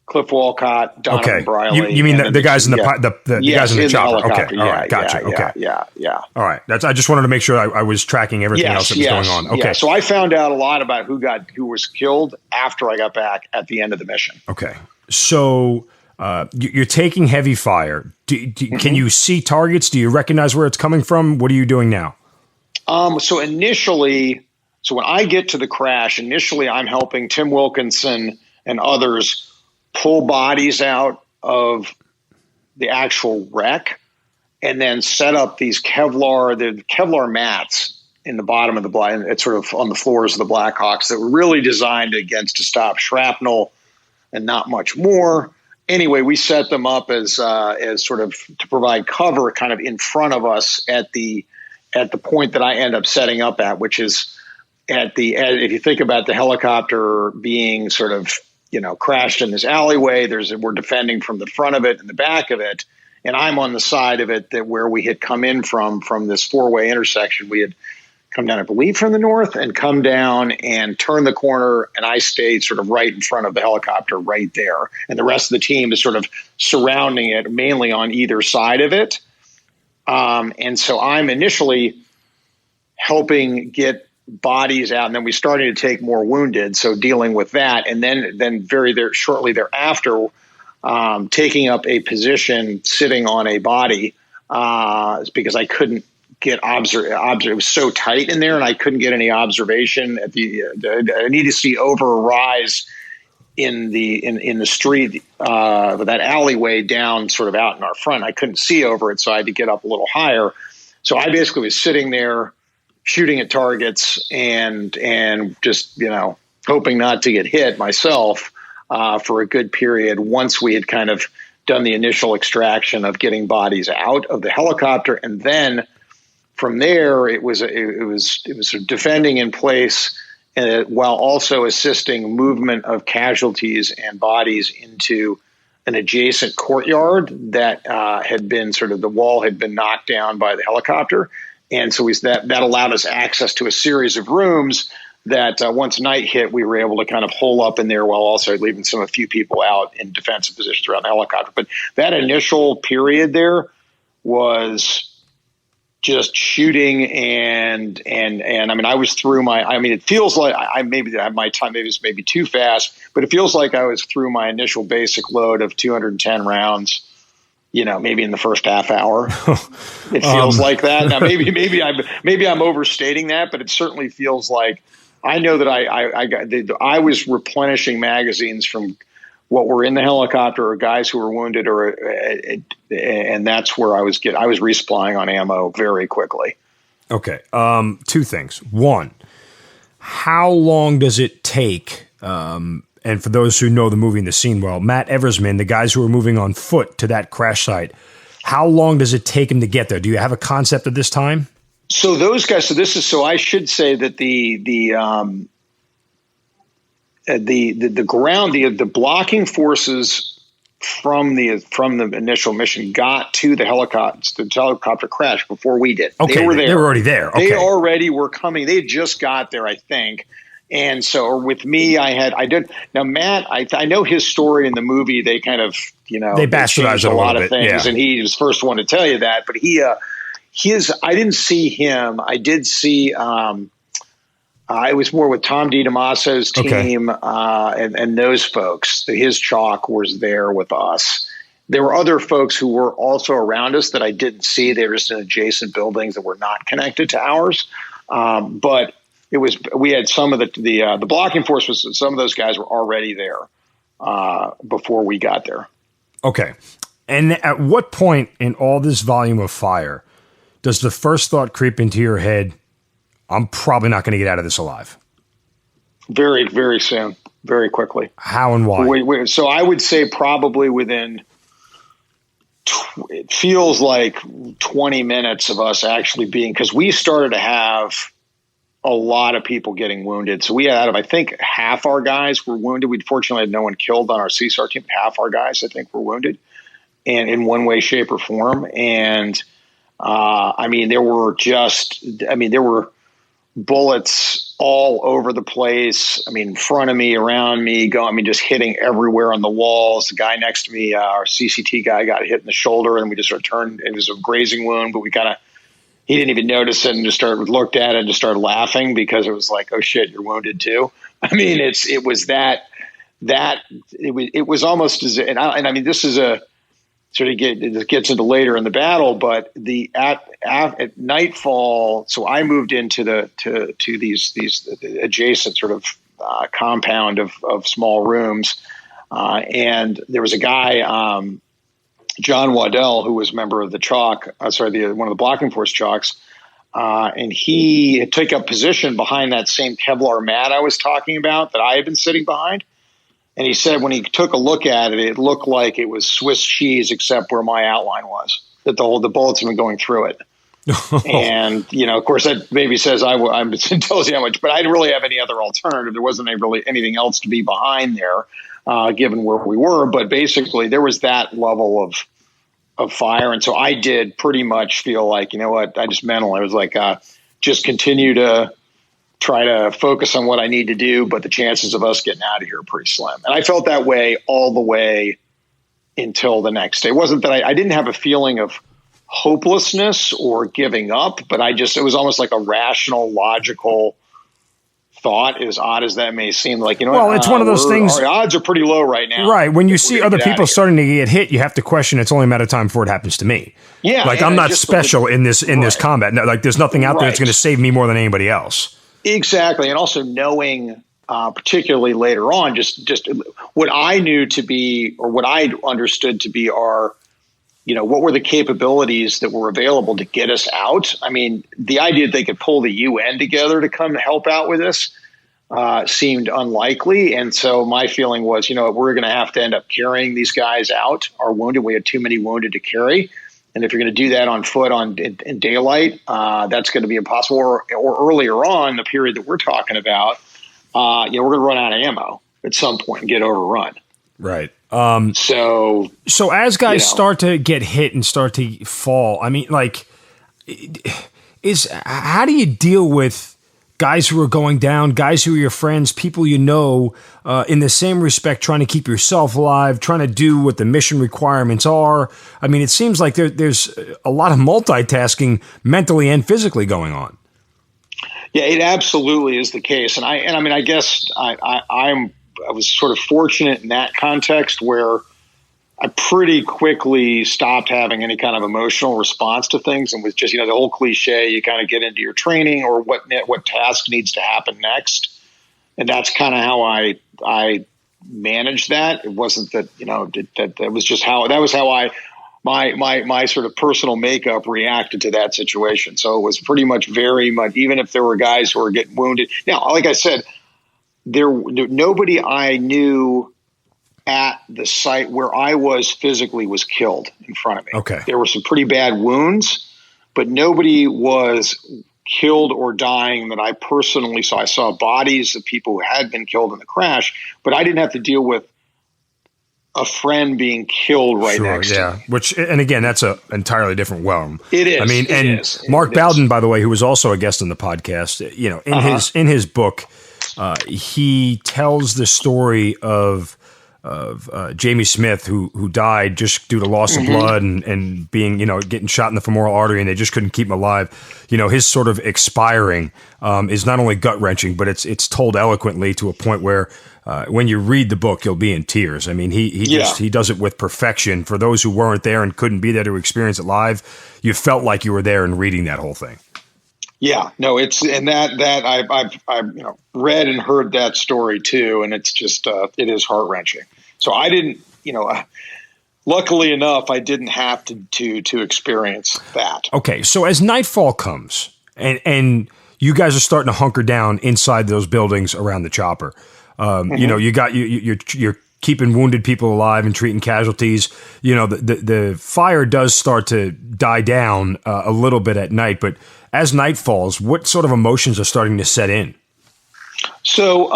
Cliff Walcott, Donovan Briley. You mean the guys in the guys in the chopper? Okay, all right, gotcha. Yeah. All right, I just wanted to make sure I was tracking everything else that was going on. Okay, so I found out a lot about who was killed after I got back at the end of the mission. Okay, so you're taking heavy fire. Can you see targets? Do you recognize where it's coming from? What are you doing now? So when I get to the crash, initially I'm helping Tim Wilkinson and others pull bodies out of the actual wreck, and then set up these Kevlar mats in the bottom of the blind. It's sort of on the floors of the Blackhawks that were really designed to stop shrapnel and not much more. Anyway, we set them up as sort of to provide cover kind of in front of us at the point that I end up setting up at, which is if you think about the helicopter being sort of, crashed in this alleyway, we're defending from the front of it and the back of it. And I'm on the side of it where we had come in from this four-way intersection. We had come down, I believe, from the north and come down and turn the corner. And I stayed sort of right in front of the helicopter right there. And the rest of the team is sort of surrounding it, mainly on either side of it. And so I'm initially helping get bodies out, and then we started to take more wounded, so dealing with that, and then shortly thereafter, taking up a position sitting on a body because I couldn't get it was so tight in there, and I couldn't get any observation at I need to see over a rise in the street, that alleyway down sort of out in our front. I couldn't see over it, so I had to get up a little higher. So I basically was sitting there shooting at targets and just, hoping not to get hit myself for a good period once we had kind of done the initial extraction of getting bodies out of the helicopter. And then from there, it was sort of defending in place while also assisting movement of casualties and bodies into an adjacent courtyard that had been the wall had been knocked down by the helicopter. And so that allowed us access to a series of rooms that once night hit, we were able to kind of hole up in there while also leaving a few people out in defensive positions around the helicopter. But that initial period there was just shooting and I mean, I was through it feels like my time maybe too fast, but it feels like I was through my initial basic load of 210 rounds. Maybe in the first half hour, it feels like that. Now, maybe I'm overstating that, but it certainly feels like I know that I was replenishing magazines from what were in the helicopter or guys who were wounded, and that's where I was resupplying on ammo very quickly. Okay, two things. One, how long does it take? And for those who know the movie and the scene well, Matt Eversman, the guys who are moving on foot to that crash site, how long does it take them to get there? Do you have a concept of this time? So those guys, I should say that the ground, the blocking forces from the initial mission got to the helicopter crash before we did. Okay, they were there. They were already there. Okay. They already were coming. They just got there, I think. And so with me, now Matt, I know his story in the movie. They kind of they bastardized it a lot of things, and he was the first one to tell you that. But I didn't see him. I did see. It was more with Tom DiDamaso's team and those folks. His chalk was there with us. There were other folks who were also around us that I didn't see. They were just in adjacent buildings that were not connected to ours. But we had some of the blocking force was some of those guys were already there before we got there. Okay. And at what point in all this volume of fire does the first thought creep into your head, I'm probably not going to get out of this alive? Very, very soon, very quickly. How and why? So I would say probably within, it feels like 20 minutes of us actually being, because we started to have a lot of people getting wounded. So we had, out of, I think, half our guys were wounded. We fortunately had no one killed on our CSAR team. Half our guys, I think, were wounded, and in one way, shape, or form. And there were bullets all over the place. In front of me, around me, just hitting everywhere on the walls. The guy next to me, our CCT guy, got hit in the shoulder, and we just sort of turned. It was a grazing wound, but he didn't even notice it and just looked at it and just started laughing because it was like, oh shit, you're wounded too. It was almost as, this is a sort of it gets into later in the battle, but at nightfall. So I moved into these adjacent sort of compound of small rooms, and there was a guy, John Waddell, who was a member of the chalk, one of the blocking force chalks, and he took up position behind that same Kevlar mat I was talking about that I had been sitting behind. And he said when he took a look at it, it looked like it was Swiss cheese, except where my outline was, that the bullets had been going through it. And, of course, that maybe says it tells you how much, but I didn't really have any other alternative. There wasn't really anything else to be behind there, given where we were. But basically, there was that level of fire. And so I did pretty much feel like, I was like, just continue to try to focus on what I need to do, but the chances of us getting out of here are pretty slim. And I felt that way all the way until the next day. It wasn't that I didn't have a feeling of hopelessness or giving up, but it was almost like a rational, logical thought, as odd as that may seem. Like, well, it's one of those things. Our odds are pretty low right now. Right. When you see other people starting to get hit, you have to question it's only a matter of time before it happens to me. Yeah. Like, I'm not special in this combat. No, like, there's nothing out there that's going to save me more than anybody else. Exactly. And also knowing, particularly later on, just what I knew to be, or what I understood to be our, what were the capabilities that were available to get us out? The idea that they could pull the UN together to come help out with this seemed unlikely. And so my feeling was, we're going to have to end up carrying these guys out, our wounded. We had too many wounded to carry. And if you're going to do that on foot in daylight, that's going to be impossible. Or earlier on, the period that we're talking about, we're going to run out of ammo at some point and get overrun. Right. So as guys start to get hit and start to fall, how do you deal with guys who are going down, guys who are your friends, people in the same respect, trying to keep yourself alive, trying to do what the mission requirements are? It seems like there's a lot of multitasking mentally and physically going on. Yeah, it absolutely is the case. And I guess I was sort of fortunate in that context where I pretty quickly stopped having any kind of emotional response to things, and was just, the whole cliche, you kind of get into your training or what task needs to happen next. And that's kind of how I managed that. It wasn't that, that was just how my sort of personal makeup reacted to that situation. So it was pretty much very much, even if there were guys who were getting wounded. Now, like I said, nobody I knew at the site where I was physically was killed in front of me. Okay. There were some pretty bad wounds, but nobody was killed or dying that I personally saw. I saw bodies of people who had been killed in the crash, but I didn't have to deal with a friend being killed next to me. Which, and again, that's an entirely different realm. It is. Mark Bowden, by the way, who was also a guest on the podcast, in his book, he tells the story of Jamie Smith, who died just due to loss of blood and being, getting shot in the femoral artery, and they just couldn't keep him alive. His sort of expiring is not only gut wrenching, but it's told eloquently to a point where when you read the book, you'll be in tears. I mean, he does it with perfection. For those who weren't there and couldn't be there to experience it live, you felt like you were there and reading that whole thing. Yeah, no, it's and that I've read and heard that story too, and it's just it is heart wrenching. So I didn't, luckily enough, I didn't have to experience that. Okay, so as nightfall comes and you guys are starting to hunker down inside those buildings around the chopper, you're keeping wounded people alive and treating casualties. The fire does start to die down a little bit at night, but as night falls, what sort of emotions are starting to set in? So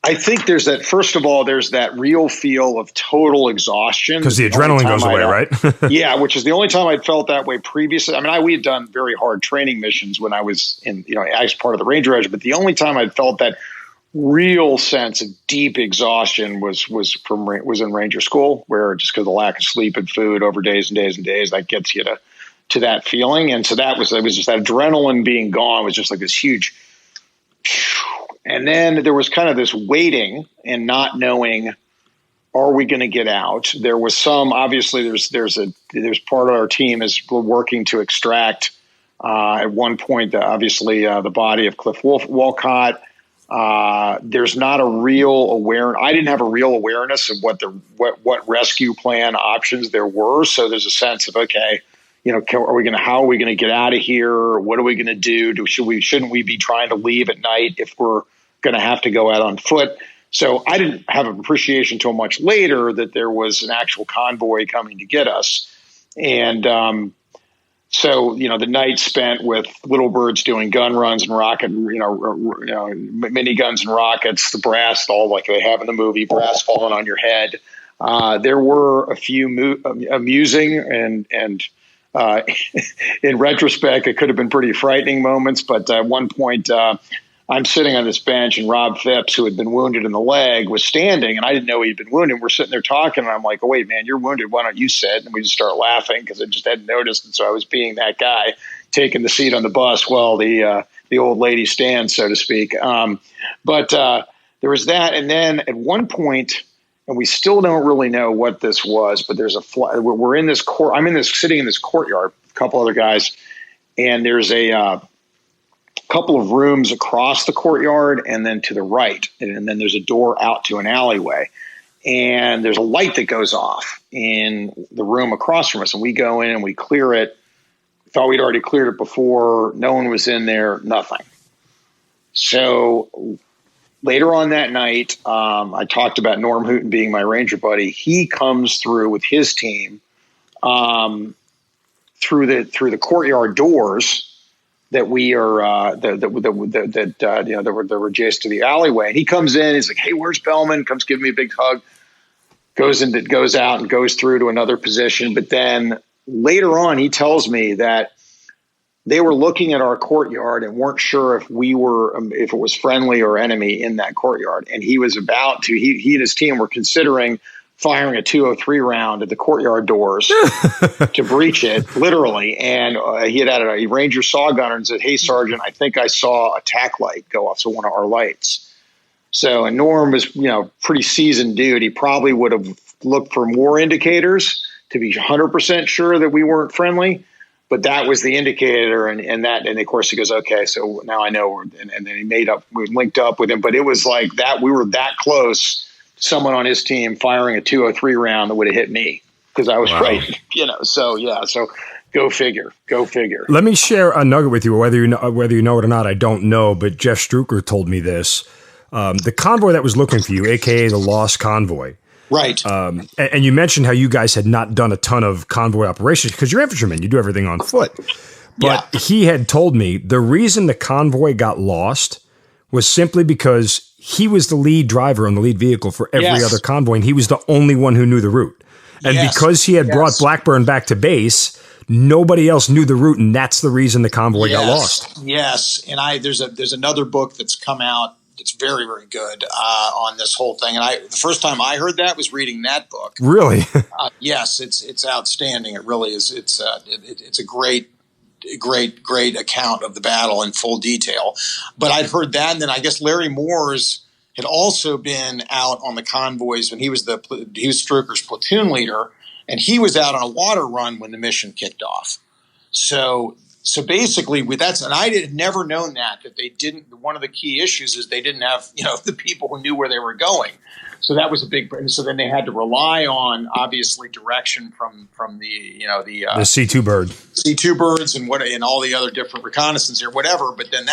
I think there's that, first of all, there's that real feel of total exhaustion. Because the adrenaline goes away, right? Yeah, which is the only time I'd felt that way previously. I mean, we had done very hard training missions when I was as part of the Ranger Regiment, but the only time I'd felt that real sense of deep exhaustion was in Ranger School, where just because of the lack of sleep and food over days and days and days, that gets you to that feeling. And so it was just that adrenaline being gone was just like this huge. And then there was kind of this waiting and not knowing, are we going to get out? There was obviously there's part of our team is working to extract at one point, the body of Cliff Walcott. There's not a real I didn't have a real awareness of what rescue plan options there were. So there's a sense of, okay, how are we going to get out of here? What are we going to do? Shouldn't we be trying to leave at night if we're going to have to go out on foot? So I didn't have an appreciation until much later that there was an actual convoy coming to get us. And, so, the night spent with little birds doing gun runs and rocket, mini guns and rockets, the brass, all like they have in the movie, brass falling on your head. There were a few amusing and in retrospect, it could have been pretty frightening moments. But at one point, I'm sitting on this bench, and Rob Phipps, who had been wounded in the leg, was standing, and I didn't know he'd been wounded. We're sitting there talking, and I'm like, "Oh wait, man, you're wounded. Why don't you sit?" And we just start laughing because I just hadn't noticed, and so I was being that guy taking the seat on the bus while the old lady stands, so to speak. But there was that, and then at one point, and we still don't really know what this was, but there's we're in this court. Sitting in this courtyard, a couple other guys, and there's a couple of rooms across the courtyard, and then to the right, and then there's a door out to an alleyway, and there's a light that goes off in the room across from us, and we go in and we clear it. Thought we'd already cleared it before. No one was in there. Nothing. So later on that night, I talked about Norm Hooten being my Ranger buddy. He comes through with his team through the courtyard doors that we are that were adjacent to the alleyway. And he comes in. He's like, "Hey, where's Belman?" Comes give me a big hug. Goes out and goes through to another position. But then later on, he tells me that they were looking at our courtyard and weren't sure if it was friendly or enemy in that courtyard. And he was about to. He and his team were considering firing a 203 round at the courtyard doors to breach it, literally. And he had added a Ranger saw gunner and said, "Hey, Sergeant, I think I saw a tack light go off, so one of our lights." So, and Norm was, pretty seasoned dude. He probably would have looked for more indicators to be 100% sure that we weren't friendly. But that was the indicator, and of course he goes, "Okay, so now I know." And then we linked up with him. But it was like that. We were that close. Someone on his team firing a 203 round that would have hit me because I was right. So yeah. So go figure. Let me share a nugget with you. Whether you know it or not, I don't know. But Jeff Struker told me this. The convoy that was looking for you, AKA the Lost Convoy. Right. And you mentioned how you guys had not done a ton of convoy operations because you're infantrymen. You do everything on foot. But he had told me the reason the convoy got lost was simply because he was the lead driver on the lead vehicle for every other convoy, and he was the only one who knew the route. And because he had brought Blackburn back to base, nobody else knew the route, and that's the reason the convoy got lost. Yes, and there's another book that's come out it's very, very good on this whole thing. And the first time I heard that was reading that book. Really? Yes, it's outstanding. It really is. It's a great account of the battle in full detail. But I'd heard that, and then I guess Larry Moore's had also been out on the convoys when he was Struker's platoon leader, and he was out on a water run when the mission kicked off. So basically, and I had never known that they didn't. One of the key issues is they didn't have the people who knew where they were going. So that was a big. So then they had to rely on obviously direction from the the C-2 birds and all the other different reconnaissance or whatever. But then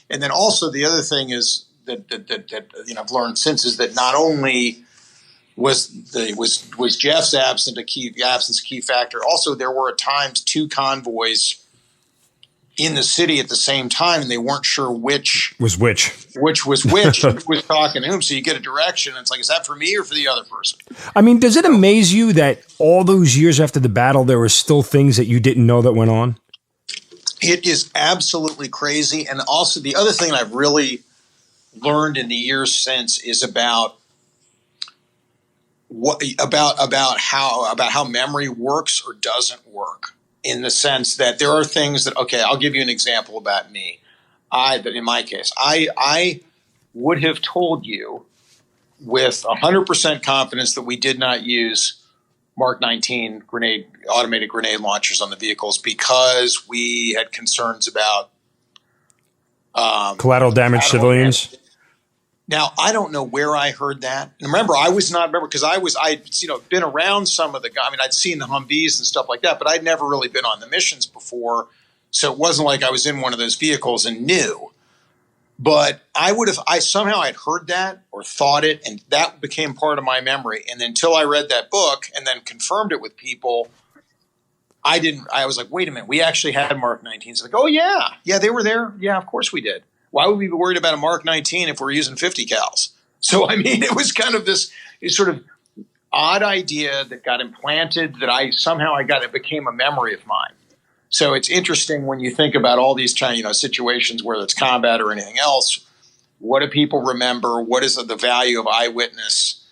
and then also the other thing is that I've learned since is that not only was Jeff's absence a key factor. Also, there were at times 2 convoys in the city at the same time, and they weren't sure which was which, who was talking to whom. So you get a direction, and it's like, is that for me or for the other person? I mean, does it amaze you that all those years after the battle, there were still things that you didn't know that went on? It is absolutely crazy. And also the other thing I've really learned in the years since is about how memory works or doesn't work. In the sense that there are things that, okay, I'll give you an example about me. That in my case, I would have told you with 100% confidence that we did not use Mark 19 automated grenade launchers on the vehicles because we had concerns about collateral damage civilians. Now, I don't know where I heard that. And remember, because I'd been around some of the guys. I mean, I'd seen the Humvees and stuff like that, but I'd never really been on the missions before. So it wasn't like I was in one of those vehicles and knew. But somehow I'd heard that or thought it, and that became part of my memory. And until I read that book and then confirmed it with people, I was like, wait a minute, we actually had Mark 19s. It's like, oh yeah, they were there. Yeah, of course we did. Why would we be worried about a Mark 19 if we're using 50 cals? So, I mean, it was kind of this sort of odd idea that got implanted that it became a memory of mine. So it's interesting when you think about all these situations, whether it's combat or anything else, what do people remember? What is the value of eyewitness?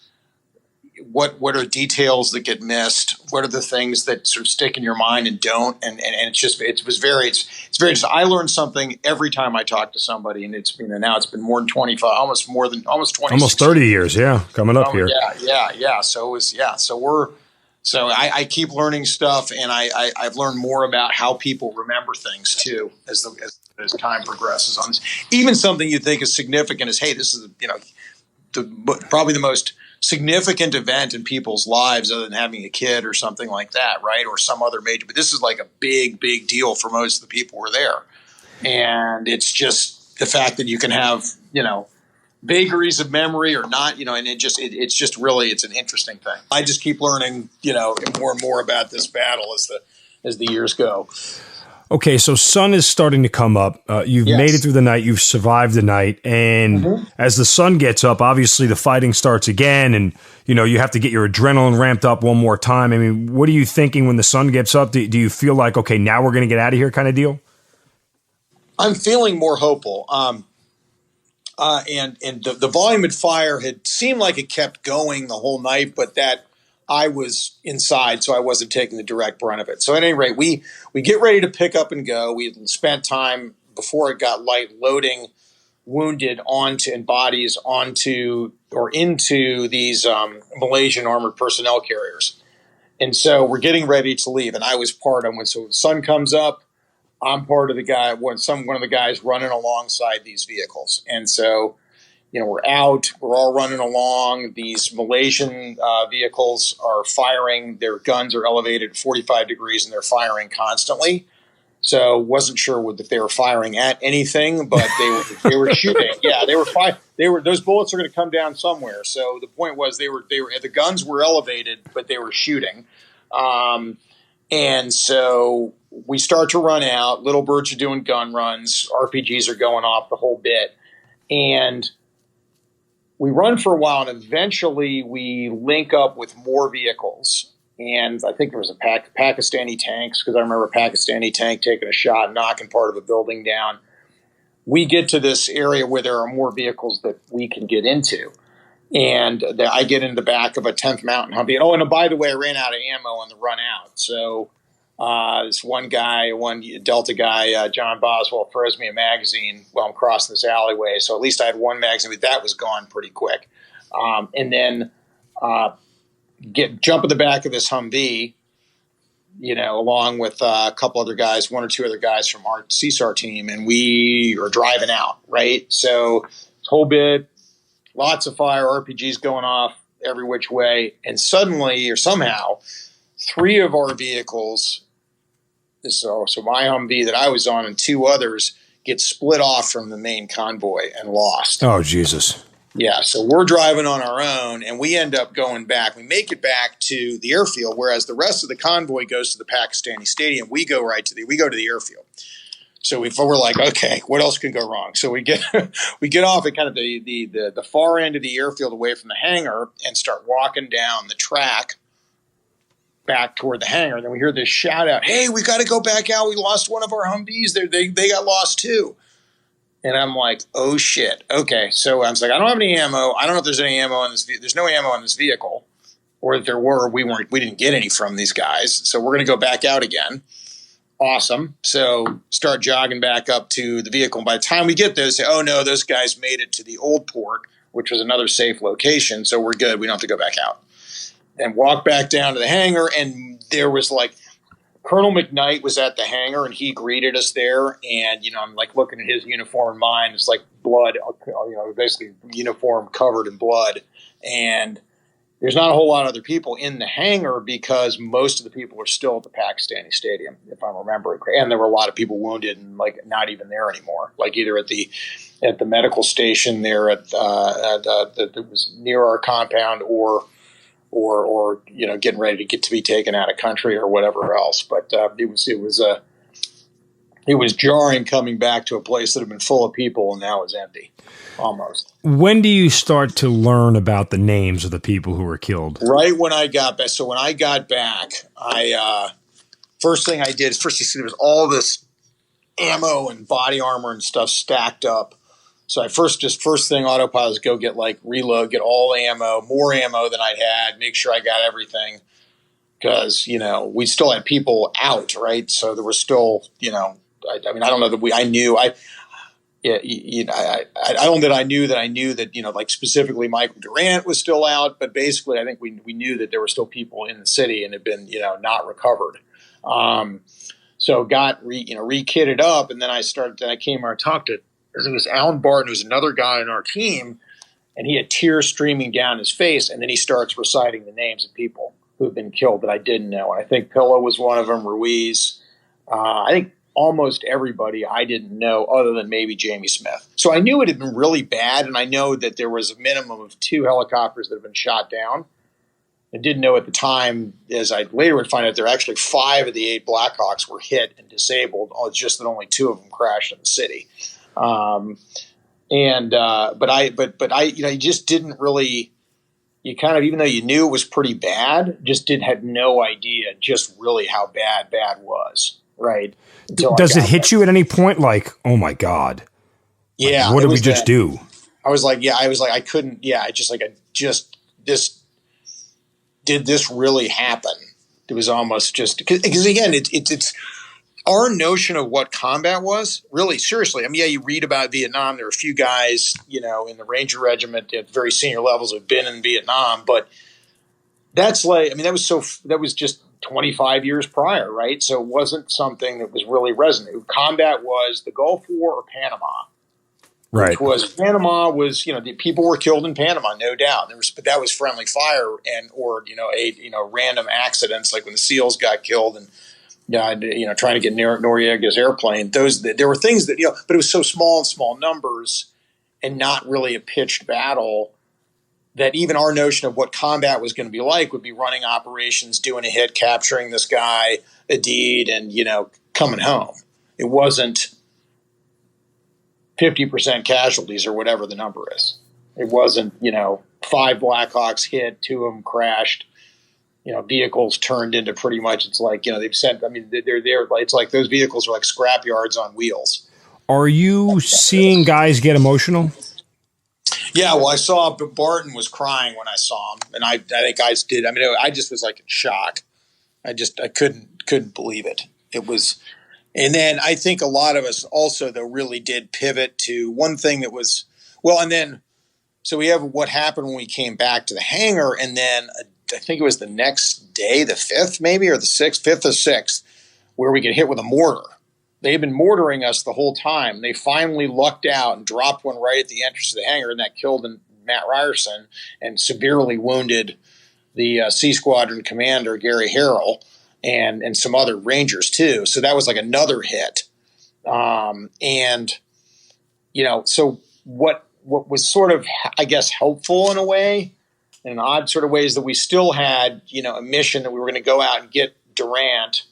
What are details that get missed? What are the things that sort of stick in your mind and don't? And it's very. I learn something every time I talk to somebody, and now it's been more than 25, almost 20, almost 30 years. Yeah, coming up here. Yeah. So I keep learning stuff, and I've learned more about how people remember things too as time progresses on this. Even something you think is significant is, hey, this is probably the most significant event in people's lives other than having a kid or something like that, right? Or some other major, but this is like a big, big deal for most of the people who are there. And it's just the fact that you can have, vagaries of memory or not, and it's just really, it's an interesting thing. I just keep learning, more and more about this battle as the years go. Okay, so sun is starting to come up. You've made it through the night. You've survived the night. And as the sun gets up, obviously the fighting starts again. And, you have to get your adrenaline ramped up one more time. I mean, what are you thinking when the sun gets up? Do you feel like, okay, now we're going to get out of here kind of deal? I'm feeling more hopeful. And the volume of fire had seemed like it kept going the whole night, but that I was inside, so I wasn't taking the direct brunt of it. So at any rate, we get ready to pick up and go. We had spent time before it got light loading wounded bodies into these Malaysian armored personnel carriers. And so we're getting ready to leave, and I was part of it. So the sun comes up, I'm part of one of the guys running alongside these vehicles. And so we're out, we're all running along. These Malaysian vehicles are firing. Their guns are elevated at 45 degrees, and they're firing constantly. So wasn't sure if they were firing at anything, but they were shooting. Yeah, those bullets are going to come down somewhere. So the point was the guns were elevated, but they were shooting. And so we start to run out. Little birds are doing gun runs. RPGs are going off the whole bit. And we run for a while, and eventually we link up with more vehicles. And I think there was a Pakistani tanks, because I remember a Pakistani tank taking a shot, knocking part of a building down. we get to this area where there are more vehicles that we can get into. And I get into the back of a 10th Mountain Humvee. Oh, and by the way, I ran out of ammo on the run out. So this one Delta guy, John Boswell, throws me a magazine while I'm crossing this alleyway. So at least I had one magazine, but that was gone pretty quick. And then jump in the back of this Humvee, along with a couple other guys, one or two other guys from our CSAR team, and we are driving out, right? So whole bit, lots of fire, RPGs going off every which way, and suddenly or somehow, three of our vehicles, so my Humvee that I was on and two others, get split off from the main convoy and lost. Oh, Jesus. Yeah, so we're driving on our own, and we end up going back. We make it back to the airfield, whereas the rest of the convoy goes to the Pakistani stadium. We go to the airfield. So we're like, okay, what else can go wrong? So we get off at kind of the far end of the airfield, away from the hangar, and start walking down the track back toward the hangar. And then we hear this shout out, "Hey, we got to go back out. We lost one of our Humvees. They got lost too." And I'm like, oh shit. Okay. So I was like, I don't have any ammo. I don't know if there's any ammo in this. There's no ammo in this vehicle, or if there were, we didn't get any from these guys. So we're going to go back out again. Awesome. So start jogging back up to the vehicle. And by the time we get there, they say, oh no, those guys made it to the old port, which was another safe location. So we're good. We don't have to go back out. And walk back down to the hangar. And there was like, Colonel McKnight was at the hangar, and he greeted us there. And, I'm like looking at his uniform and mine. It's like blood, basically uniform covered in blood. And there's not a whole lot of other people in the hangar because most of the people are still at the Pakistani stadium, if I'm remembering correctly. And there were a lot of people wounded and like not even there anymore, like either at the medical station there that was near our compound or getting ready to be taken out of country or whatever else. But it was jarring coming back to a place that had been full of people and now is empty, almost. When do you start to learn about the names of the people who were killed? Right when I got back. So when I got back, first thing I did is you see there was all this ammo and body armor and stuff stacked up. So I first thing autopilot is go reload, get all the ammo, more ammo than I'd had, make sure I got everything. Because, we still had people out, right? So there was still, I don't know that I knew that, like specifically Michael Durant was still out, but basically I think we knew that there were still people in the city and had been, not recovered. So got re-kitted up, and then I came over and talked to, I think it was Alan Barton, who's another guy in our team, and he had tears streaming down his face, and then he starts reciting the names of people who have been killed that I didn't know. And I think Pillow was one of them, Ruiz. I think almost everybody I didn't know other than maybe Jamie Smith. So I knew it had been really bad, and I know that there was a minimum of 2 helicopters that had been shot down. I didn't know at the time, as I later would find out, there actually 5 of the 8 Blackhawks were hit and disabled. It's just that only 2 of them crashed in the city. But I you just didn't really, you kind of, even though you knew it was pretty bad, had no idea just really how bad was, right? Does it hit you at any point like, oh my God? Yeah. What did we just do? I couldn't, did this really happen? It was almost just, because again, it's, our notion of what combat was, really, seriously. You read about Vietnam. There are a few guys, in the Ranger Regiment at very senior levels who have been in Vietnam, but that's like, that was just 25 years prior, right? So it wasn't something that was really resonant. Combat was the Gulf War or Panama. Right. Panama was, the people were killed in Panama, no doubt. But that was friendly fire or random accidents, like when the SEALs got killed and, trying to get Noriega's airplane. There were things that, but it was so small numbers and not really a pitched battle that even our notion of what combat was going to be like would be running operations, doing a hit, capturing this guy, Adid, and, coming home. It wasn't 50% casualties or whatever the number is. It wasn't, 5 Blackhawks hit, 2 of them crashed. Vehicles turned into pretty much, it's like, they've sent, they're there. It's like those vehicles are like scrap yards on wheels. Are you seeing guys get emotional? Yeah, well, I saw Barton was crying when I saw him, and I think guys did. I mean, I just was like in shock. I couldn't believe it. It was, and then I think a lot of us also though really did pivot to one thing that was well, and then so we have what happened when we came back to the hangar, and then I think it was the next day, the 5th maybe or the 6th, 5th or 6th, where we get hit with a mortar. They had been mortaring us the whole time. They finally lucked out and dropped one right at the entrance of the hangar, and that killed Matt Ryerson and severely wounded the C Squadron commander, Gary Harrell, and some other Rangers too. So that was like another hit. And, you know, so what was sort of, I guess, helpful in a way, in an odd sort of ways, that we still had, you know, a mission that we were going to go out and get Durant.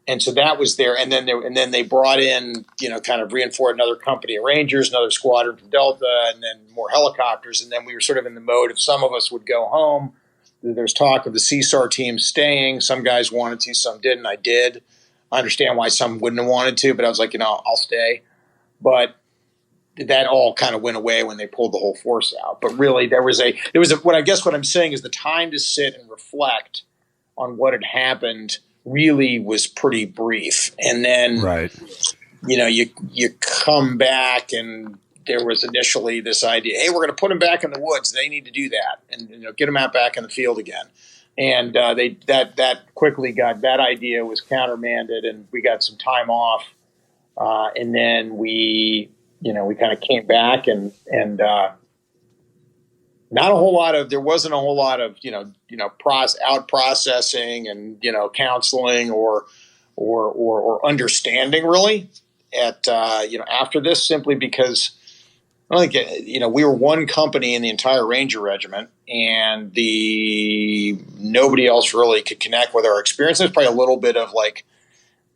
And so that was there. And then they brought in, you know, kind of reinforced another company of Rangers, another squadron from Delta, and then more helicopters. And then we were sort of in the mode of some of us would go home. There's talk of the CSAR team staying. Some guys wanted to, some didn't. I did. I understand why some wouldn't have wanted to, but I was like, you know, I'll stay. But that all kind of went away when they pulled the whole force out. But really, there was what I guess what I'm saying is the time to sit and reflect on what had happened really was pretty brief. And then, right, you know, you come back, and there was initially this idea, hey, we're going to put them back in the woods. They need to do that, and, you know, get them out back in the field again. And that quickly got, that idea was countermanded, and we got some time off. And then we kind of came back, and there wasn't a whole lot of, out processing and, counseling or understanding really after this, simply because I think, we were one company in the entire Ranger Regiment, and nobody else really could connect with our experience. There's probably a little bit of, like,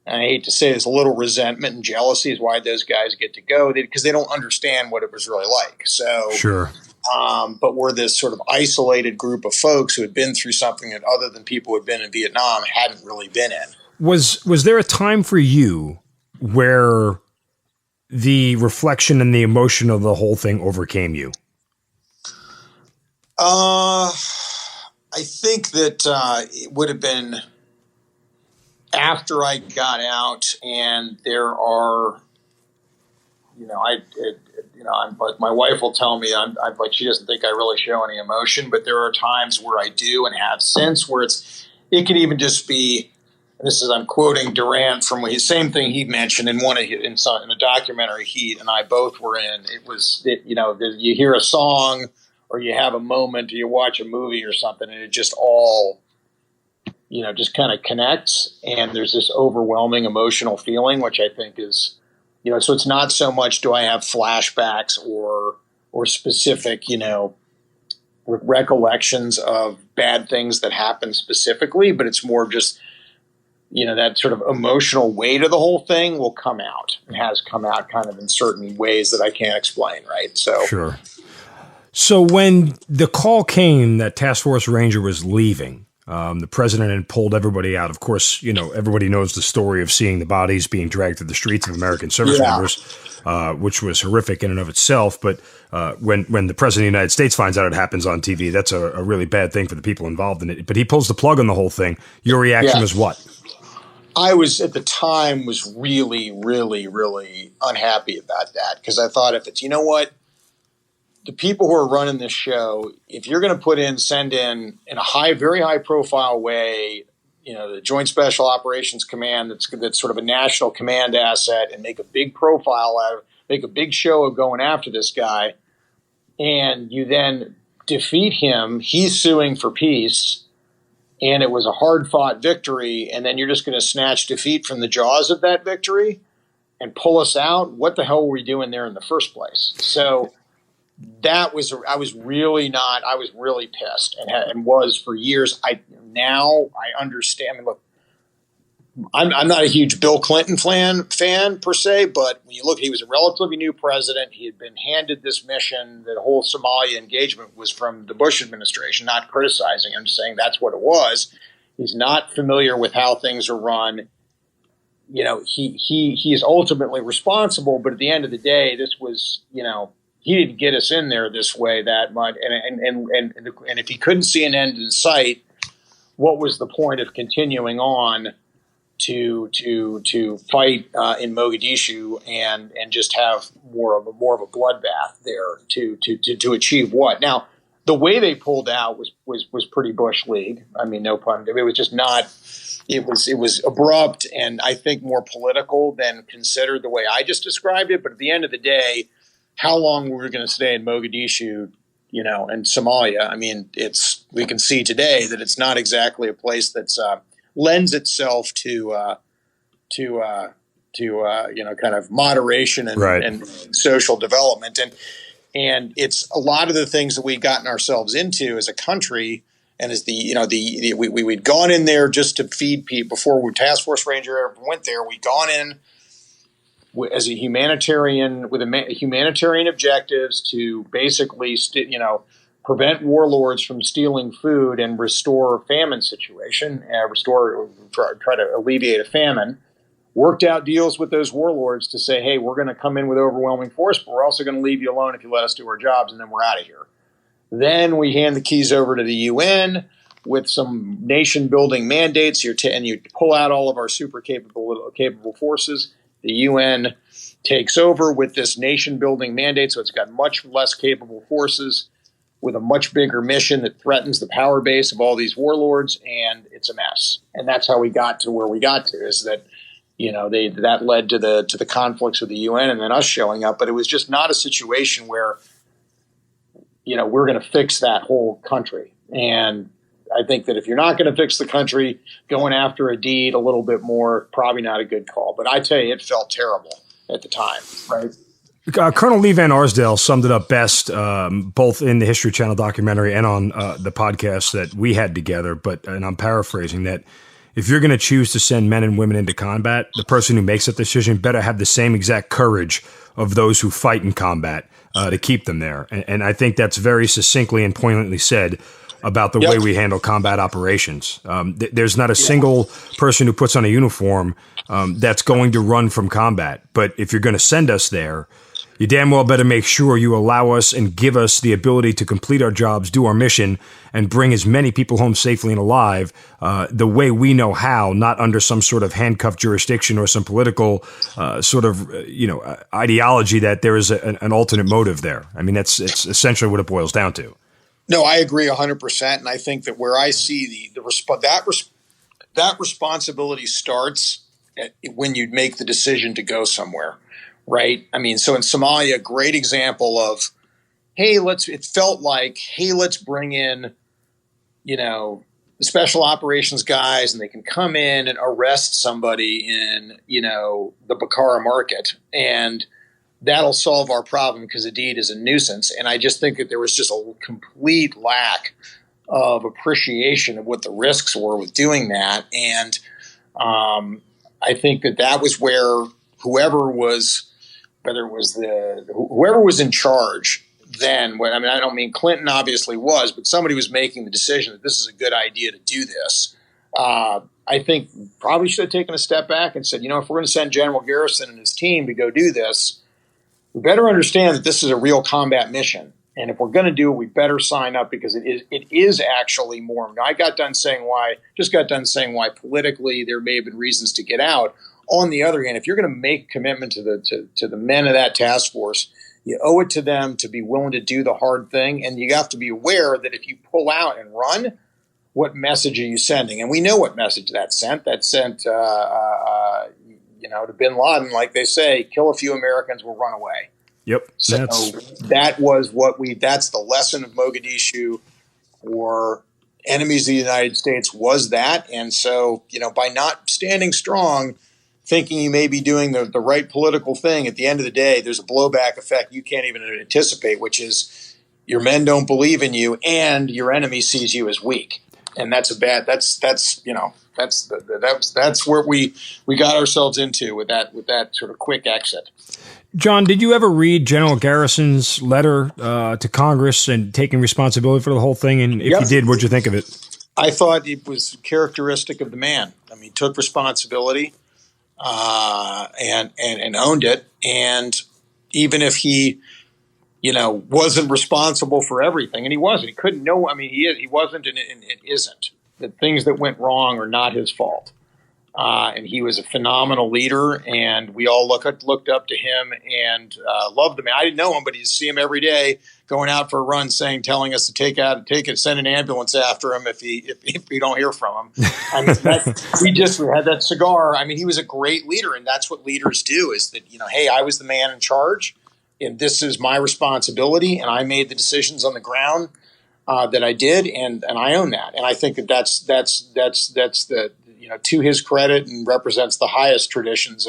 I hate to say, there's a little resentment and jealousy is why those guys get to go, because they don't understand what it was really like. So sure. But we're this sort of isolated group of folks who had been through something that other than people who had been in Vietnam hadn't really been in. Was there a time for you where the reflection and the emotion of the whole thing overcame you? I think that it would have been after I got out, and there are, I'm like, my wife will tell me, I'm like, she doesn't think I really show any emotion, but there are times where I do and have since, where it can even just be, I'm quoting Durant from his same thing he mentioned in a documentary he and I both were in. You hear a song, or you have a moment, or you watch a movie or something, and it just all, just kind of connects, and there's this overwhelming emotional feeling, which I think is, so it's not so much do I have flashbacks or specific, recollections of bad things that happened specifically, but it's more just, that sort of emotional weight of the whole thing will come out, and has come out kind of in certain ways that I can't explain, right? So sure. So when the call came that Task Force Ranger was leaving, the president had pulled everybody out. Of course, everybody knows the story of seeing the bodies being dragged through the streets of American service members, which was horrific in and of itself. But when the president of the United States finds out it happens on TV, that's a really bad thing for the people involved in it. But he pulls the plug on the whole thing. Your reaction was what? I was, at the time, was really, really, really unhappy about that, because I thought, if it's, the people who are running this show, if you're going to send in a very high profile way, the Joint Special Operations Command, that's sort of a national command asset, and make a big profile out of, make a big show of going after this guy, and you then defeat him, he's suing for peace, and it was a hard-fought victory, and then you're just going to snatch defeat from the jaws of that victory and pull us out? What the hell were we doing there in the first place? So I was really pissed, and was for years. Now I understand. I mean, look, I'm not a huge Bill Clinton fan per se, but when you look, he was a relatively new president. He had been handed this mission. The whole Somalia engagement was from the Bush administration. Not criticizing him, just saying that's what it was. He's not familiar with how things are run. he is ultimately responsible, but at the end of the day, this was, he didn't get us in there this way that much. And if he couldn't see an end in sight, what was the point of continuing on to fight in Mogadishu and just have more of a bloodbath there to achieve what? Now, the way they pulled out was pretty Bush League. I mean, no pun. It was just not. It was abrupt and I think more political than considered the way I just described it. But at the end of the day, how long we're going to stay in Mogadishu, and Somalia. I mean, we can see today that it's not exactly a place that's lends itself to kind of moderation and social development, and it's a lot of the things that we've gotten ourselves into as a country. And as we'd gone in there just to feed people before Task Force Ranger ever went there. We'd gone in as a humanitarian with humanitarian objectives to basically prevent warlords from stealing food and restore a famine situation, try to alleviate a famine. Worked out deals with those warlords to say, hey, we're going to come in with overwhelming force, but we're also going to leave you alone if you let us do our jobs, and then we're out of here. Then we hand the keys over to the UN with some nation-building mandates. And you pull out all of our super capable forces. The UN takes over with this nation-building mandate, so it's got much less capable forces with a much bigger mission that threatens the power base of all these warlords, and it's a mess. And that's how we got to where we got to, is that that led to the conflicts with the UN and then us showing up. But it was just not a situation where we're going to fix that whole country. And I think that if you're not going to fix the country, going after a deed a little bit more, probably not a good call. But I tell you, it felt terrible at the time, right? Colonel Lee Van Arsdale summed it up best, both in the History Channel documentary and on the podcast that we had together. And I'm paraphrasing that if you're going to choose to send men and women into combat, the person who makes that decision better have the same exact courage of those who fight in combat to keep them there. And I think that's very succinctly and poignantly said about the way we handle combat operations. There's not a single person who puts on a uniform that's going to run from combat. But if you're going to send us there, you damn well better make sure you allow us and give us the ability to complete our jobs, do our mission, and bring as many people home safely and alive the way we know how, not under some sort of handcuffed jurisdiction or some political ideology that there is an alternate motive there. I mean, it's essentially what it boils down to. No, I agree 100%. And I think that where I see that responsibility starts when you make the decision to go somewhere. Right. I mean, so in Somalia, a great example of, let's bring in, the special operations guys, and they can come in and arrest somebody in, the Bakara market, and that'll solve our problem because the deed is a nuisance. And I just think that there was just a complete lack of appreciation of what the risks were with doing that. And I think that was where whoever was in charge then, I don't mean Clinton obviously was, but somebody was making the decision that this is a good idea to do this. I think probably should have taken a step back and said, if we're going to send General Garrison and his team to go do this, we better understand that this is a real combat mission. And if we're going to do it, we better sign up, because it is actually more. I got done saying why politically there may have been reasons to get out. On the other hand, if you're going to make a commitment to the men of that task force, you owe it to them to be willing to do the hard thing. And you have to be aware that if you pull out and run, what message are you sending? And we know what message that sent. That sent, to bin Laden, like they say, kill a few Americans, we'll run away. Yep. So that's the lesson of Mogadishu for enemies of the United States was that. And so, by not standing strong, thinking you may be doing the right political thing, at the end of the day, there's a blowback effect you can't even anticipate, which is your men don't believe in you and your enemy sees you as weak. And that's where we got ourselves into with that sort of quick exit. John, did you ever read General Garrison's letter to Congress and taking responsibility for the whole thing? And if you did, what'd you think of it? I thought it was characteristic of the man. I mean, he took responsibility. and owned it. And even if he, wasn't responsible for everything, and he wasn't, he couldn't know. I mean, he wasn't, and it isn't. The things that went wrong are not his fault. And he was a phenomenal leader, and we all looked up to him and loved him. I didn't know him, but you'd see him every day going out for a run, telling us to send an ambulance after him if we don't hear from him. I mean, we had that cigar. I mean, he was a great leader, and that's what leaders do: is that hey, I was the man in charge, and this is my responsibility, and I made the decisions on the ground that I did, and I own that. And I think that's the to his credit, and represents the highest traditions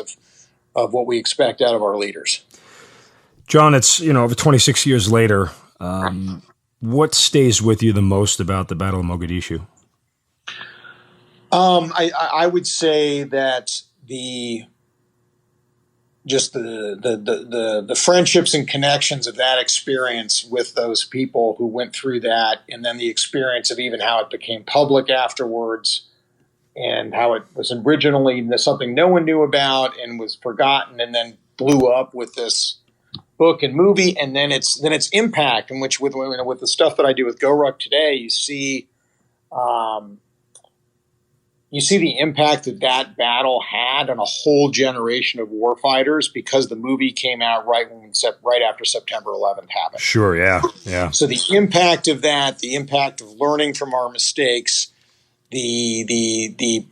of what we expect out of our leaders. John, it's, over 26 years later, what stays with you the most about the Battle of Mogadishu? I would say that the friendships and connections of that experience with those people who went through that, and then the experience of even how it became public afterwards, and how it was originally something no one knew about and was forgotten, and then blew up with this book and movie, and then its impact, in which with the stuff that I do with GoRuck today, you see the impact that battle had on a whole generation of warfighters, because the movie came out right after September 11th happened. Sure, yeah. So the impact of that, the impact of learning from our mistakes, the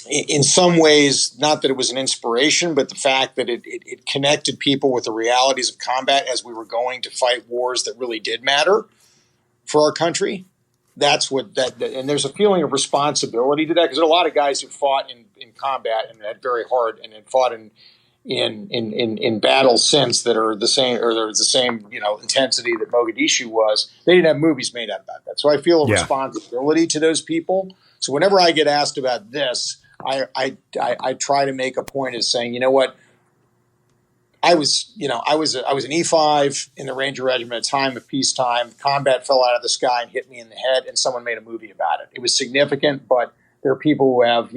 in some ways, not that it was an inspiration, but the fact that it connected people with the realities of combat as we were going to fight wars that really did matter for our country. That's what and there's a feeling of responsibility to that, because there are a lot of guys who fought in combat and had very hard, and had fought in battles since that are the same, or there's the same intensity that Mogadishu was. They didn't have movies made about that, so I feel a responsibility to those people. So whenever I get asked about this, I try to make a point of saying, what, I was an E5 in the Ranger Regiment at a time of peacetime. Combat fell out of the sky and hit me in the head, and someone made a movie about it. It was significant, but there are people who have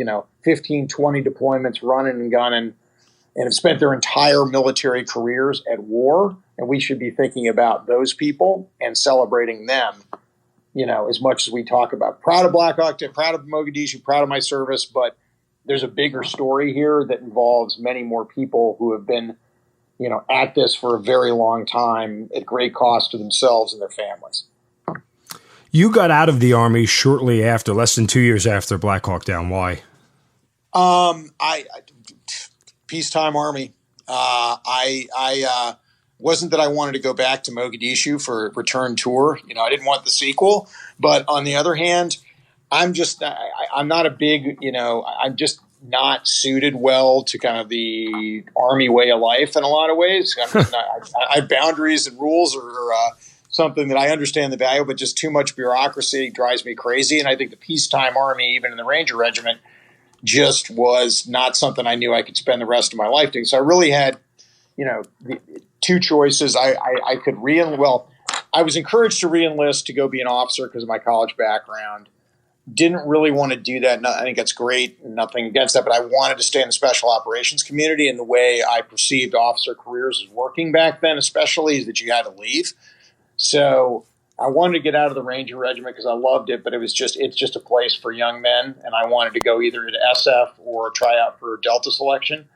15, 20 deployments, running and gunning, and have spent their entire military careers at war, and we should be thinking about those people and celebrating them. As much as we talk about proud of Black Hawk, proud of Mogadishu, proud of my service, but there's a bigger story here that involves many more people who have been, at this for a very long time at great cost to themselves and their families. You got out of the Army shortly after, less than 2 years after Black Hawk Down. Why? I peacetime Army. I wasn't that I wanted to go back to Mogadishu for a return tour. I didn't want the sequel. But on the other hand, I'm not a big, I'm just not suited well to kind of the Army way of life in a lot of ways. I have boundaries and rules, or something that I understand the value, but just too much bureaucracy drives me crazy. And I think the peacetime Army, even in the Ranger Regiment, just was not something I knew I could spend the rest of my life doing. So I really had, two choices. I could I was encouraged to re-enlist to go be an officer because of my college background. Didn't really want to do that. I think that's great. Nothing against that, but I wanted to stay in the special operations community, and the way I perceived officer careers as working back then, especially, is that you had to leave. So I wanted to get out of the Ranger Regiment because I loved it, but it's just a place for young men, and I wanted to go either to SF or try out for Delta selection.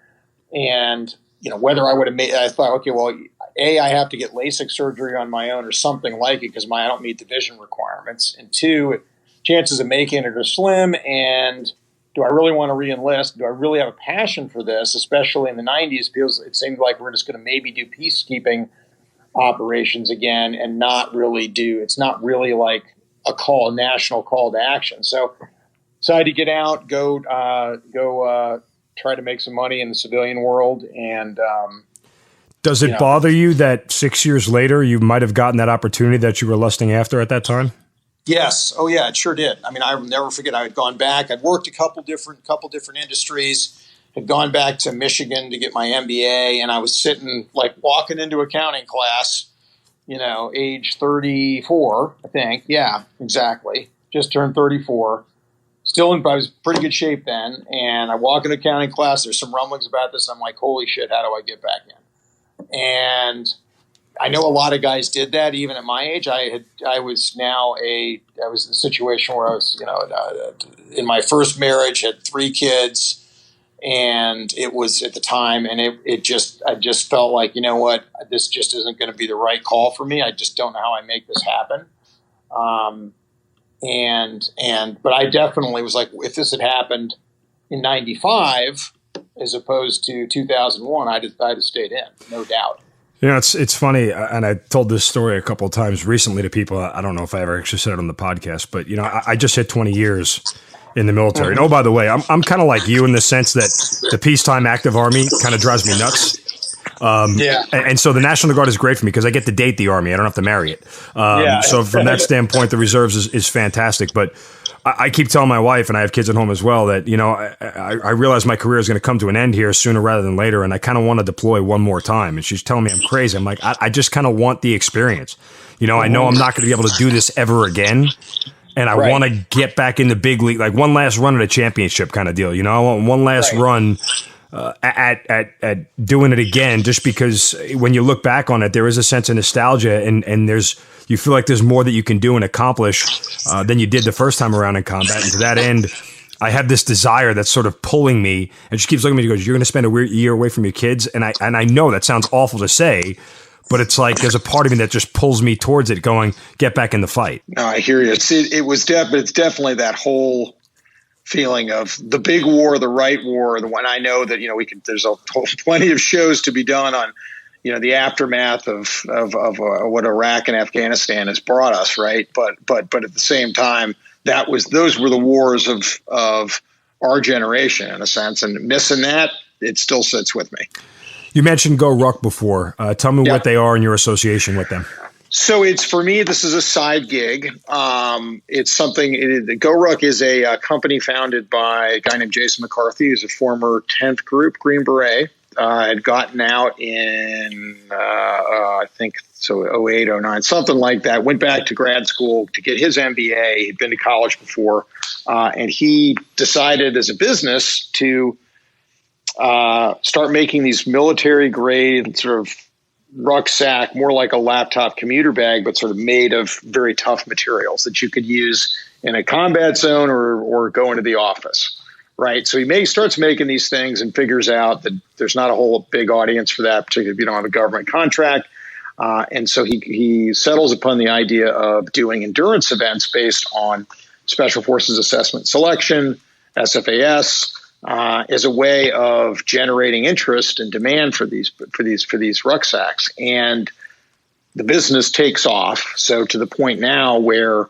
And whether I would have made, I thought, okay, well, A, I have to get LASIK surgery on my own or something like it because I don't meet the vision requirements. And two, chances of making it are slim. And do I really want to re-enlist? Do I really have a passion for this, especially in the 90s? Because it seemed like we're just going to maybe do peacekeeping operations again and not really it's not really like a national call to action. So decided to get out, go try to make some money in the civilian world. And does it bother you that 6 years later you might have gotten that opportunity that you were lusting after at that time? Yes. Oh yeah, it sure did. I mean, I will never forget. I had gone back. I'd worked a couple different industries. Had gone back to Michigan to get my MBA, and I was sitting walking into accounting class, age 34, I think. Yeah, exactly. Just turned 34. I was pretty good shape then. And I walk into accounting class. There's some rumblings about this. I'm like, holy shit, how do I get back in? And I know a lot of guys did that even at my age. I was in a situation where I was, in my first marriage, had 3 kids. And it was at the time, and I just felt like, you know what, this just isn't going to be the right call for me. I just don't know how I make this happen. But I definitely was like, if this had happened in 95 as opposed to 2001, I'd have stayed in, no doubt. It's funny, and I told this story a couple of times recently to people. I don't know if I ever actually said it on the podcast, but I just hit 20 years in the military. And by the way, I'm kind of like you in the sense that the peacetime active army kind of drives me nuts. And so the National Guard is great for me because I get to date the Army. I don't have to marry it. So from that standpoint, the reserves is fantastic. But I keep telling my wife, and I have kids at home as well, that, I realize my career is going to come to an end here sooner rather than later. And I kind of want to deploy one more time. And she's telling me I'm crazy. I'm like, I just kind of want the experience. I know I'm not going to be able to do this ever again. And I want to get back in the big league, like one last run at a championship kind of deal. I want one last run at doing it again, just because when you look back on it, there is a sense of nostalgia, and you feel like there's more that you can do and accomplish than you did the first time around in combat. And to that end, I have this desire that's sort of pulling me, and she keeps looking at me and goes, "You're going to spend a year away from your kids," and I know that sounds awful to say. But it's like there's a part of me that just pulls me towards it, going, get back in the fight. No, I hear you. It's definitely that whole feeling of the big war, the right war, the one I know that there's plenty of shows to be done on, the aftermath of what Iraq and Afghanistan has brought us, right? But at the same time, those were the wars of our generation in a sense, and missing that, it still sits with me. You mentioned Go Ruck before. Tell me what they are and your association with them. So for me, this is a side gig. It's something. Go Ruck is a company founded by a guy named Jason McCarthy, who's a former 10th Group Green Beret. Had gotten out in I think 08, 09, something like that. Went back to grad school to get his MBA. He'd been to college before, and he decided as a business to start making these military grade sort of rucksack, more like a laptop commuter bag, but sort of made of very tough materials that you could use in a combat zone or go into the office. Right. So he starts making these things and figures out that there's not a whole big audience for that, particularly if you don't have a government contract. And so he settles upon the idea of doing endurance events based on Special Forces Assessment Selection, SFAS, as a way of generating interest and demand for these rucksacks. And the business takes off. So to the point now where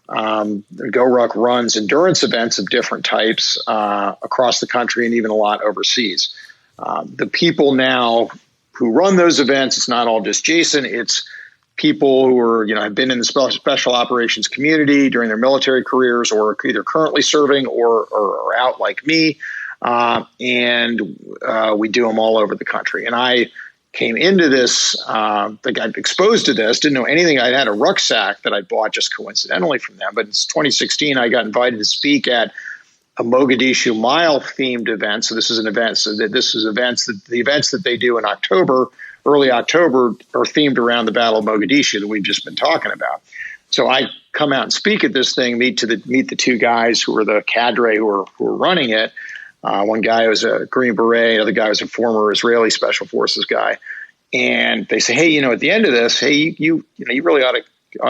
Go Ruck runs endurance events of different types across the country and even a lot overseas. The people now who run those events, it's not all just Jason. It's people who are, have been in the special operations community during their military careers, or either currently serving or out like me. And we do them all over the country. And I came into this, I got exposed to this, didn't know anything. I had a rucksack that I bought just coincidentally from them. But in 2016, I got invited to speak at a Mogadishu Mile themed event. So this is an event. So the events that they do in October, early October, are themed around the Battle of Mogadishu that we've just been talking about. So I come out and speak at this thing, meet the 2 guys who are the cadre who are running it. One guy was a Green Beret, another guy was a former Israeli Special Forces guy, and they say, "Hey, at the end of this, hey, you really ought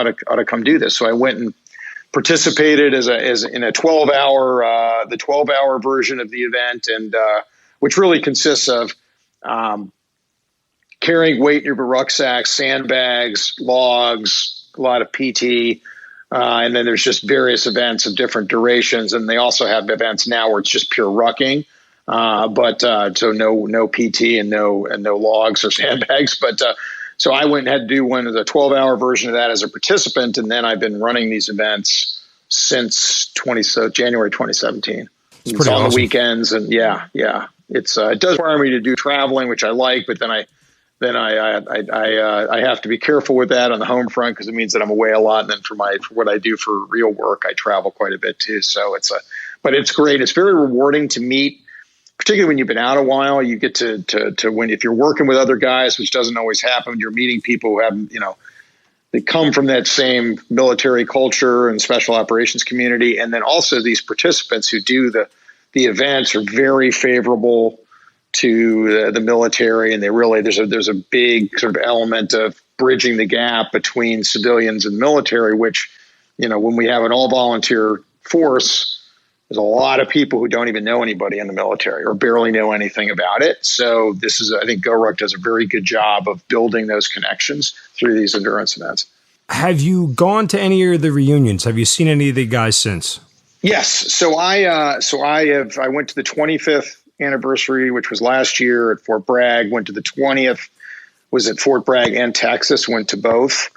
to come do this." So I went and participated as in a 12-hour the 12-hour version of the event, and which really consists of carrying weight in your rucksack, sandbags, logs, a lot of PT. And then there's just various events of different durations, and they also have events now where it's just pure rucking, but so no PT and no logs or sandbags. But so I went and had to do one of the 12-hour version of that as a participant, and then I've been running these events since January 2017. It's on awesome. The weekends, and yeah, it does require me to do traveling, which I like, but then I have to be careful with that on the home front because it means that I'm away a lot. And then for what I do for real work, I travel quite a bit too. So but it's great. It's very rewarding to meet, particularly when you've been out a while. You get to when, if you're working with other guys, which doesn't always happen, you're meeting people who have, they come from that same military culture and special operations community. And then also these participants who do the events are very favorable to the military. And they really, there's a big sort of element of bridging the gap between civilians and military, which, when we have an all volunteer force, there's a lot of people who don't even know anybody in the military or barely know anything about it. So I think GoRuck does a very good job of building those connections through these endurance events. Have you gone to any of the reunions? Have you seen any of the guys since? Yes. So I went to the 25th anniversary, which was last year at Fort Bragg. Went to the 20th, was at Fort Bragg and Texas. Went to both,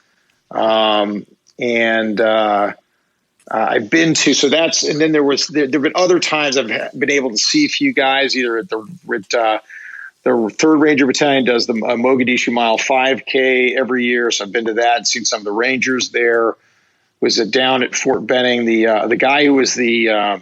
I've been to, so that's, and then there've been other times I've been able to see a few guys either at the 3rd Ranger Battalion does the Mogadishu Mile 5K every year. So I've been to that and seen some of the Rangers there. Was down at Fort Benning, the guy who was the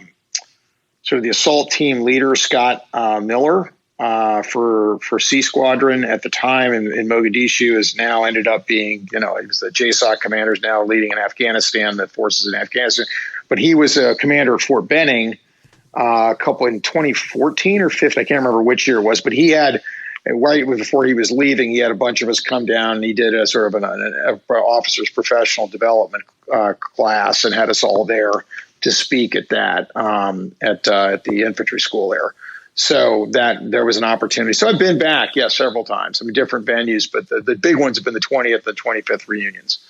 sort of the assault team leader, Scott Miller, for C Squadron at the time in Mogadishu, has now ended up being, he was the JSOC commander, is now leading in Afghanistan, the forces in Afghanistan. But he was a commander at Fort Benning a couple in 2014 or 15, I can't remember which year it was, but he had, right before he was leaving, he had a bunch of us come down and he did a sort of an officer's professional development class and had us all there to speak at that at the infantry school there. So that there was an opportunity. So I've been back, several times. Different venues, but the big ones have been the 20th and 25th reunions.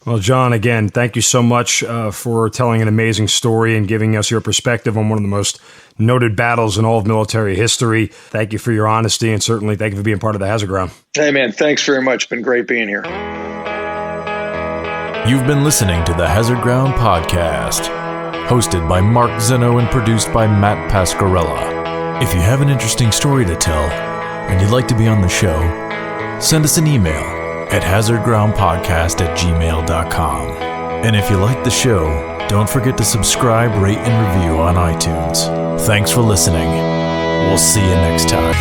Well, John, again, thank you so much for telling an amazing story and giving us your perspective on one of the most noted battles in all of military history. Thank you for your honesty, and certainly thank you for being part of the Hazard Ground. Hey, man, thanks very much. It's been great being here. You've been listening to the Hazard Ground Podcast, hosted by Mark Zeno and produced by Matt Pasquarella. If you have an interesting story to tell and you'd like to be on the show, send us an email at hazardgroundpodcast@gmail.com. And if you like the show, don't forget to subscribe, rate, and review on iTunes. Thanks for listening. We'll see you next time.